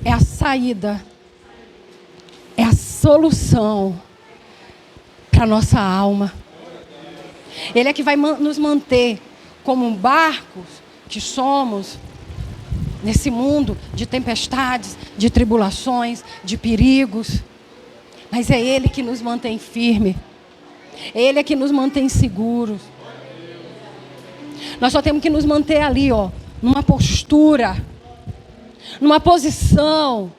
é a saída, é a solução para a nossa alma. Ele é que vai nos manter como barcos que somos nesse mundo de tempestades, de tribulações, de perigos. Mas é Ele que nos mantém firme. Ele é que nos mantém seguros. Nós só temos que nos manter ali, numa postura, numa posição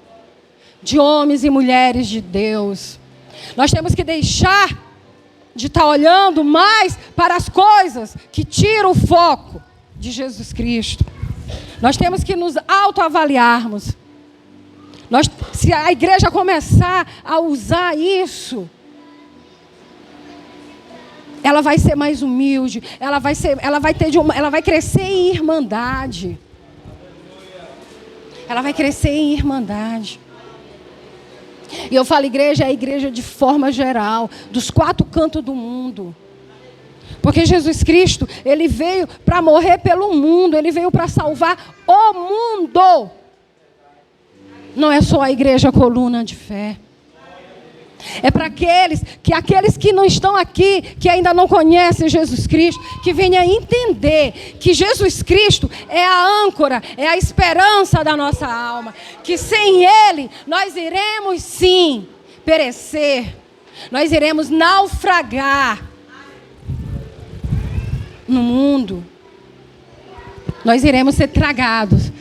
de homens e mulheres de Deus. Nós temos que deixar de estar olhando mais para as coisas que tiram o foco de Jesus Cristo. Nós temos que nos autoavaliarmos. Se a igreja começar a usar isso, ela vai ser mais humilde, ela vai crescer em irmandade. Ela vai crescer em irmandade. E eu falo igreja, é a igreja de forma geral, dos 4 cantos do mundo. Porque Jesus Cristo, Ele veio para morrer pelo mundo, Ele veio para salvar o mundo. Não é só a igreja coluna de fé. É para aqueles que não estão aqui, que ainda não conhecem Jesus Cristo, que venham entender que Jesus Cristo é a âncora, é a esperança da nossa alma. Que sem Ele, nós iremos sim perecer. Nós iremos naufragar no mundo. Nós iremos ser tragados.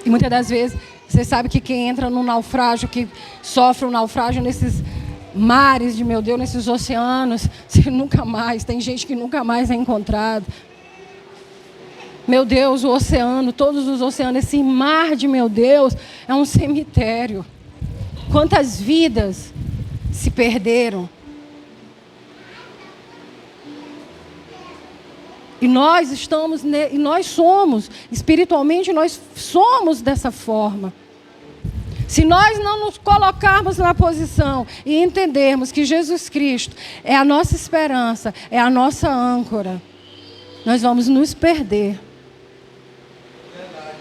E muitas das vezes, você sabe que quem entra no naufrágio, que sofre um naufrágio nesses mares de meu Deus, nesses oceanos, você nunca mais, tem gente que nunca mais é encontrado. Meu Deus, o oceano, todos os oceanos, esse mar de meu Deus, é um cemitério. Quantas vidas se perderam. E nós somos, espiritualmente, nós somos dessa forma. Se nós não nos colocarmos na posição e entendermos que Jesus Cristo é a nossa esperança, é a nossa âncora, nós vamos nos perder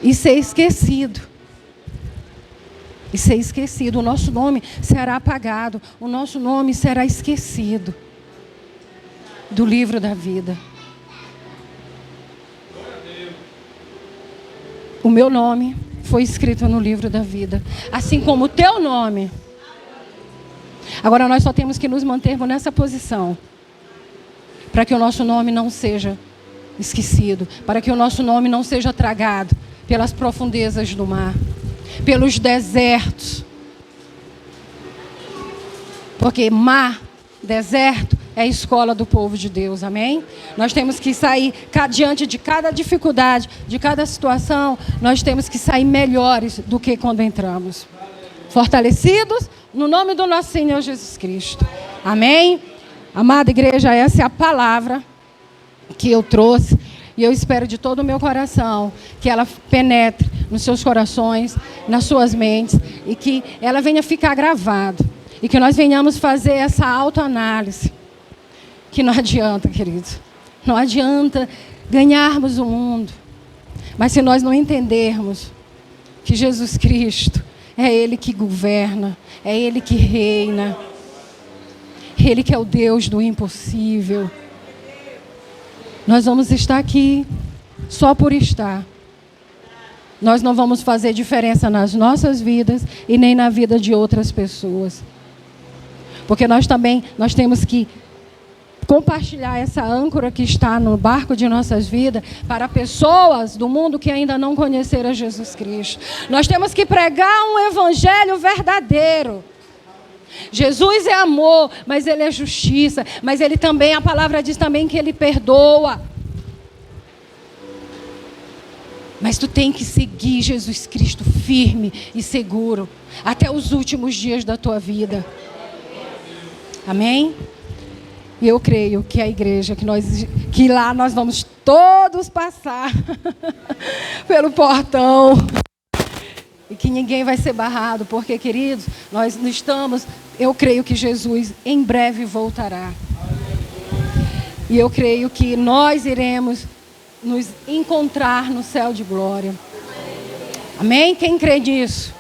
e ser esquecido. E ser esquecido. O nosso nome será apagado. O nosso nome será esquecido do livro da vida. O meu nome foi escrito no livro da vida, assim como o teu nome. Agora nós só temos que nos mantermos nessa posição, para que o nosso nome não seja esquecido, para que o nosso nome não seja tragado pelas profundezas do mar, pelos desertos. Porque mar, deserto, é a escola do povo de Deus, amém? Nós temos que sair, diante de cada dificuldade, de cada situação, nós temos que sair melhores do que quando entramos. Fortalecidos no nome do nosso Senhor Jesus Cristo. Amém? Amada igreja, essa é a palavra que eu trouxe. E eu espero de todo o meu coração que ela penetre nos seus corações, nas suas mentes, e que ela venha ficar gravada. E que nós venhamos fazer essa autoanálise. Que não adianta, queridos. Não adianta ganharmos o mundo. Mas se nós não entendermos que Jesus Cristo é Ele que governa, é Ele que reina. Ele que é o Deus do impossível. Nós vamos estar aqui só por estar. Nós não vamos fazer diferença nas nossas vidas e nem na vida de outras pessoas. Porque nós temos que compartilhar essa âncora que está no barco de nossas vidas para pessoas do mundo que ainda não conheceram Jesus Cristo. Nós temos que pregar um evangelho verdadeiro. Jesus é amor, mas Ele é justiça. Mas Ele também, a palavra diz também que Ele perdoa. Mas tu tem que seguir Jesus Cristo firme e seguro até os últimos dias da tua vida. Amém? E eu creio que a igreja, que lá nós vamos todos passar pelo portão. E que ninguém vai ser barrado, porque, queridos, eu creio que Jesus em breve voltará. E eu creio que nós iremos nos encontrar no céu de glória. Amém? Quem crê nisso?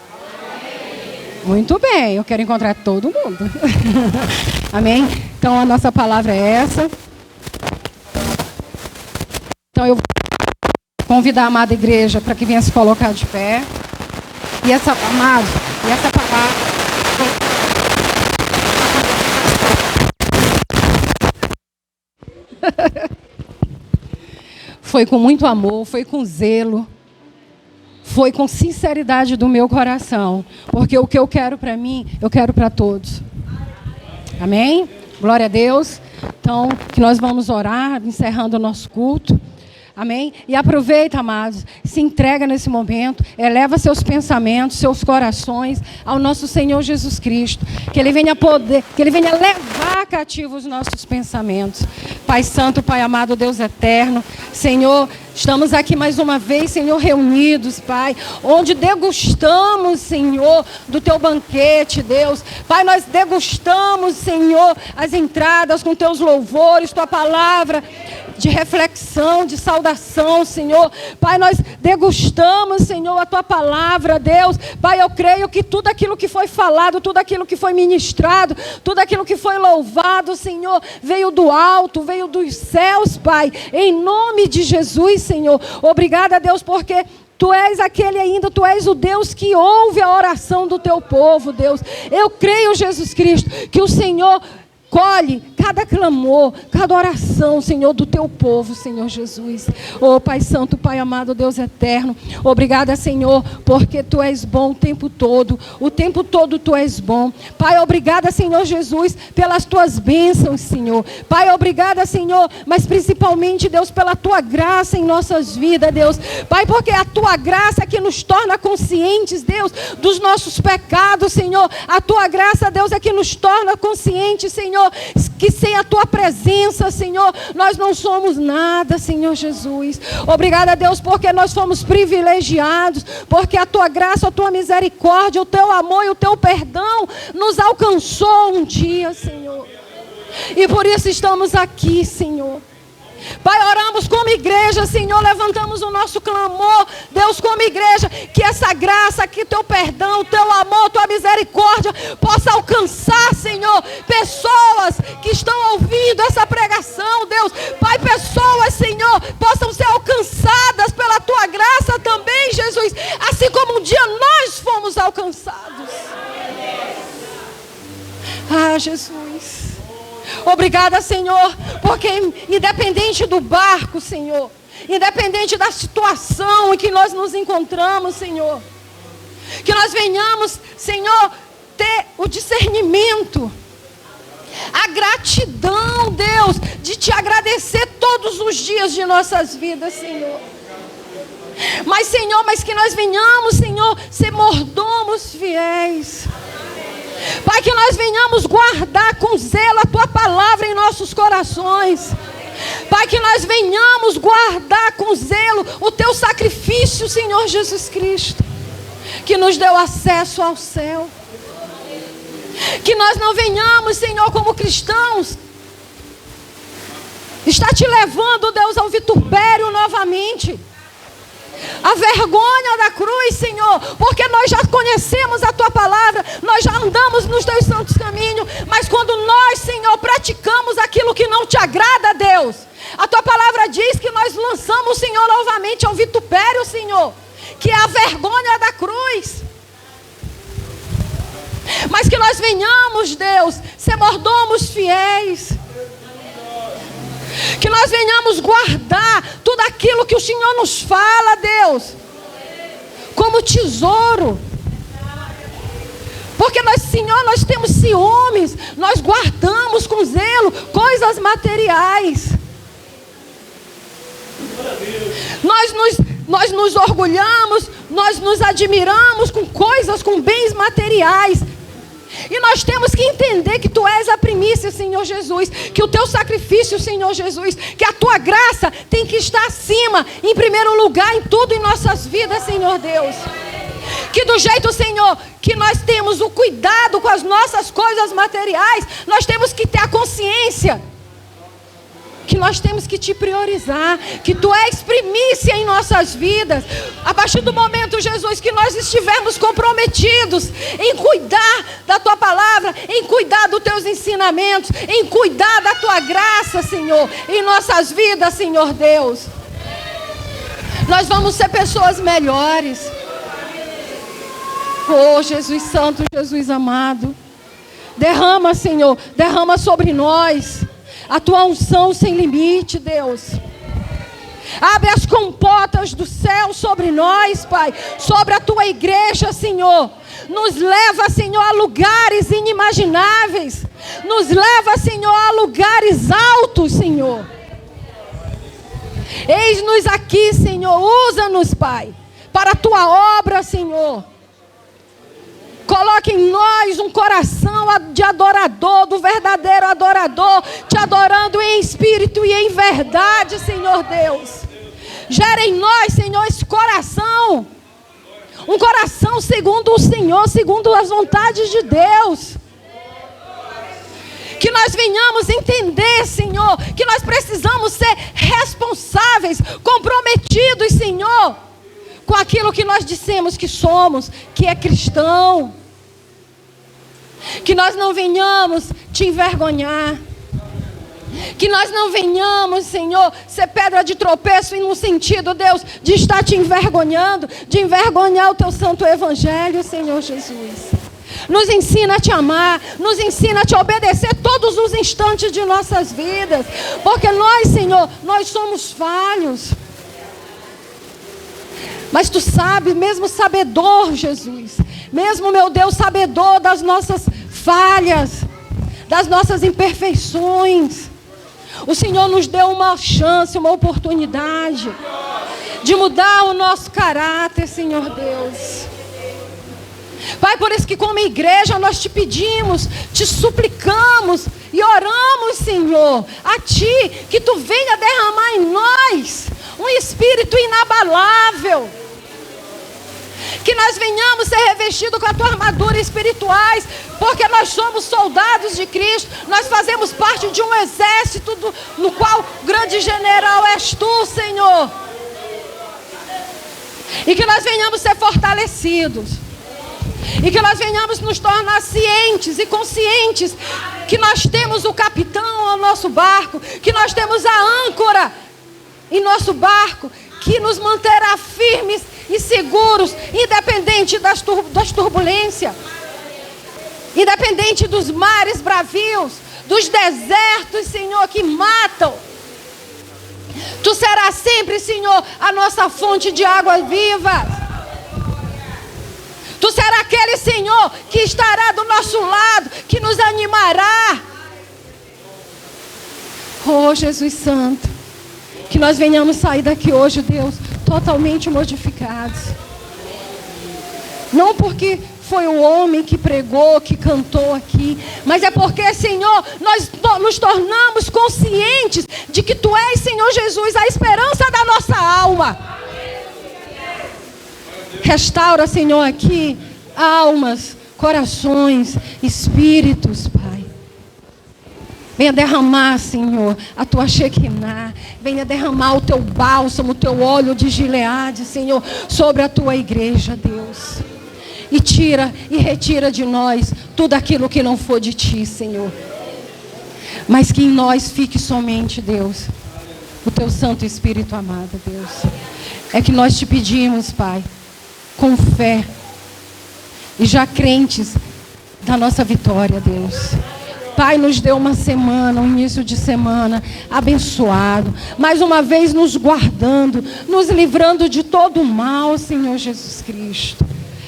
Muito bem, eu quero encontrar todo mundo. Amém? Então a nossa palavra é essa. Então eu vou convidar a amada igreja para que venha se colocar de pé. E essa palavra foi com muito amor, foi com zelo, foi com sinceridade do meu coração. Porque o que eu quero para mim, eu quero para todos. Amém? Glória a Deus. Então, que nós vamos orar, encerrando o nosso culto. Amém? E aproveita, amados, se entrega nesse momento, eleva seus pensamentos, seus corações ao nosso Senhor Jesus Cristo. Que Ele venha levar cativo os nossos pensamentos. Pai Santo, Pai amado, Deus eterno, Senhor, estamos aqui mais uma vez, Senhor, reunidos, Pai, onde degustamos, Senhor, do Teu banquete, Deus. Pai, nós degustamos, Senhor, as entradas com Teus louvores, Tua palavra de reflexão, de saudação, Senhor. Pai, nós degustamos, Senhor, a Tua palavra, Deus. Pai, eu creio que tudo aquilo que foi falado, tudo aquilo que foi ministrado, tudo aquilo que foi louvado, Senhor, veio do alto, veio dos céus, Pai, em nome de Jesus, Senhor. Obrigada, Deus, porque Tu és Tu és o Deus que ouve a oração do Teu povo, Deus. Eu creio, Jesus Cristo, que o Senhor colhe cada clamor, cada oração, Senhor, do Teu povo, Senhor Jesus. Oh, Pai Santo, Pai amado, Deus eterno, obrigada, Senhor, porque Tu és bom o tempo todo Tu és bom. Pai, obrigada, Senhor Jesus, pelas Tuas bênçãos, Senhor. Pai, obrigada, Senhor, mas principalmente, Deus, pela Tua graça em nossas vidas, Deus. Pai, porque a Tua graça que nos torna conscientes, Deus, dos nossos pecados, Senhor. A Tua graça, Deus, é que nos torna conscientes, Senhor, que sem a Tua presença, Senhor, nós não somos nada, Senhor Jesus. Obrigada, Deus, porque nós fomos privilegiados, porque a Tua graça, a Tua misericórdia, o Teu amor e o Teu perdão nos alcançou um dia, Senhor. E por isso estamos aqui, Senhor. Pai, oramos como igreja, Senhor, levantamos o nosso clamor, Deus, como igreja, que essa graça, que Teu perdão, Teu amor, Tua misericórdia possa alcançar, Senhor, pessoas que estão ouvindo essa pregação, Deus. Pai, pessoas, Senhor, possam ser alcançadas pela Tua graça também, Jesus, assim como um dia nós fomos alcançados. Ah, Jesus. Obrigada, Senhor, porque independente do barco, Senhor, independente da situação em que nós nos encontramos, Senhor, que nós venhamos, Senhor, ter o discernimento, a gratidão, Deus, de Te agradecer todos os dias de nossas vidas, Senhor. Mas, Senhor, que nós venhamos, Senhor, ser mordomos fiéis. Pai, que nós venhamos guardar com zelo a Tua palavra em nossos corações. Pai, que nós venhamos guardar com zelo o Teu sacrifício, Senhor Jesus Cristo, que nos deu acesso ao céu. Que nós não venhamos, Senhor, como cristãos, está Te levando, Deus, ao vitupério novamente. A vergonha da cruz cruz, Senhor, porque nós já conhecemos a Tua palavra, nós já andamos nos Teus santos caminhos, mas quando nós, Senhor, praticamos aquilo que não Te agrada, Deus, a Tua palavra diz que nós lançamos, Senhor, novamente ao vitupério, Senhor, que é a vergonha da cruz. Mas que nós venhamos, Deus, ser mordomos fiéis. Que nós venhamos guardar tudo aquilo que o Senhor nos fala, Deus, como tesouro. Porque nós, Senhor, nós temos ciúmes, nós guardamos com zelo coisas materiais. Nós nos orgulhamos, nós nos admiramos com coisas, com bens materiais. E nós temos que entender que Tu és a primícia, Senhor Jesus, que o Teu sacrifício, Senhor Jesus, que a Tua graça tem que estar acima, em primeiro lugar, em tudo em nossas vidas, Senhor Deus. Que do jeito, Senhor, que nós temos o cuidado com as nossas coisas materiais, nós temos que ter a consciência que nós temos que Te priorizar, que Tu és primícia em nossas vidas. A partir do momento, Jesus, que nós estivermos comprometidos em cuidar da Tua palavra, em cuidar dos Teus ensinamentos, em cuidar da Tua graça, Senhor, em nossas vidas, Senhor Deus, nós vamos ser pessoas melhores. Oh, Jesus Santo, Jesus amado, derrama, Senhor, derrama sobre nós a Tua unção sem limite, Deus. Abre as comportas do céu sobre nós, Pai, sobre a Tua igreja, Senhor. Nos leva, Senhor, a lugares inimagináveis. Nos leva, Senhor, a lugares altos, Senhor. Eis-nos aqui, Senhor. Usa-nos, Pai, para a Tua obra, Senhor. Coloque em nós um coração de adorador, do verdadeiro adorador, Te adorando em espírito e em verdade, Senhor Deus. Gera em nós, Senhor, esse coração, um coração segundo o Senhor, segundo as vontades de Deus. Que nós venhamos entender, Senhor, que nós precisamos ser responsáveis, comprometidos, Senhor, com aquilo que nós dissemos que somos, que é cristão. Que nós não venhamos Te envergonhar. Que nós não venhamos, Senhor, ser pedra de tropeço, e no sentido, Deus, de estar Te envergonhando, de envergonhar o Teu santo evangelho, Senhor Jesus. Nos ensina a Te amar, nos ensina a Te obedecer todos os instantes de nossas vidas. Porque nós, Senhor, nós somos falhos. Mas Tu sabes, mesmo sabedor, Jesus, mesmo, meu Deus, sabedor das nossas falhas, das nossas imperfeições, o Senhor nos deu uma chance, uma oportunidade de mudar o nosso caráter, Senhor Deus. Pai, por isso que como igreja nós Te pedimos, Te suplicamos e oramos, Senhor, a Ti, que Tu venha derramar em nós um espírito inabalável. Que nós venhamos ser revestidos com a Tua armadura espirituais, porque nós somos soldados de Cristo, nós fazemos parte de um exército no qual o grande general és Tu, Senhor. E que nós venhamos ser fortalecidos, e que nós venhamos nos tornar cientes e conscientes que nós temos o capitão ao nosso barco, que nós temos a âncora em nosso barco, que nos manterá firmes e seguros, independente das turbulências, independente dos mares bravios, dos desertos, Senhor, que matam. Tu serás sempre, Senhor, a nossa fonte de água viva. Tu serás aquele, Senhor, que estará do nosso lado, que nos animará. Oh, Jesus Santo, que nós venhamos sair daqui hoje, Deus, totalmente modificados. Não porque foi o homem que pregou, que cantou aqui, mas é porque, Senhor, nós nos tornamos conscientes de que Tu és, Senhor Jesus, a esperança da nossa alma. Restaura, Senhor, aqui almas, corações, espíritos, Pai. Venha derramar, Senhor, a tua Shekinah. Venha derramar o teu bálsamo, o teu óleo de Gileade, Senhor, sobre a tua igreja, Deus. E tira e retira de nós tudo aquilo que não for de ti, Senhor. Mas que em nós fique somente, Deus, o teu Santo Espírito amado, Deus. É que nós te pedimos, Pai, com fé e já crentes da nossa vitória, Deus. Pai, nos deu uma semana, um início de semana abençoado. Mais uma vez nos guardando, nos livrando de todo o mal, Senhor Jesus Cristo.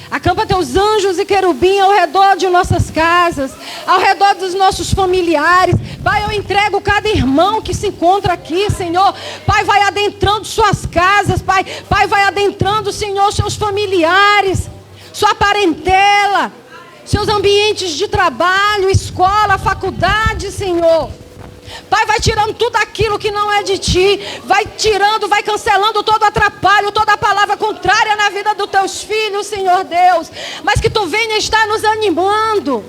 Acampa teus anjos e querubim ao redor de nossas casas, ao redor dos nossos familiares. Pai, eu entrego cada irmão que se encontra aqui, Senhor. Pai, vai adentrando suas casas, Pai. Pai, vai adentrando, Senhor, seus familiares, sua parentela, seus ambientes de trabalho, escola, faculdade, Senhor. Pai, vai tirando tudo aquilo que não é de ti. Vai tirando, vai cancelando todo atrapalho, toda palavra contrária na vida dos teus filhos, Senhor Deus. Mas que tu venha estar nos animando.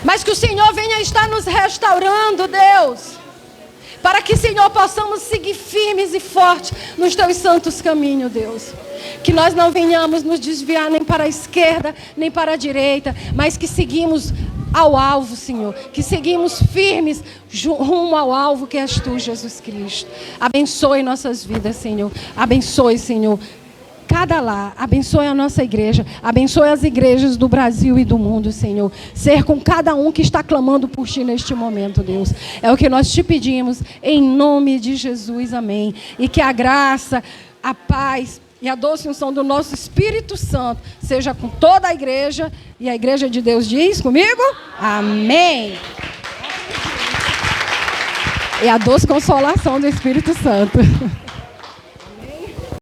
Mas que o Senhor venha estar nos restaurando, Deus. Para que, Senhor, possamos seguir firmes e fortes nos teus santos caminhos, Deus. Que nós não venhamos nos desviar nem para a esquerda, nem para a direita, mas que seguimos ao alvo, Senhor. Que seguimos firmes rumo ao alvo que és tu, Jesus Cristo. Abençoe nossas vidas, Senhor. Abençoe, Senhor, cada lar. Abençoe a nossa igreja. Abençoe as igrejas do Brasil e do mundo, Senhor. Ser com cada um que está clamando por ti neste momento, Deus. É o que nós te pedimos, em nome de Jesus. Amém. E que a graça, a paz e a doce unção do nosso Espírito Santo seja com toda a igreja. E a igreja de Deus diz comigo? Amém. E a doce consolação do Espírito Santo.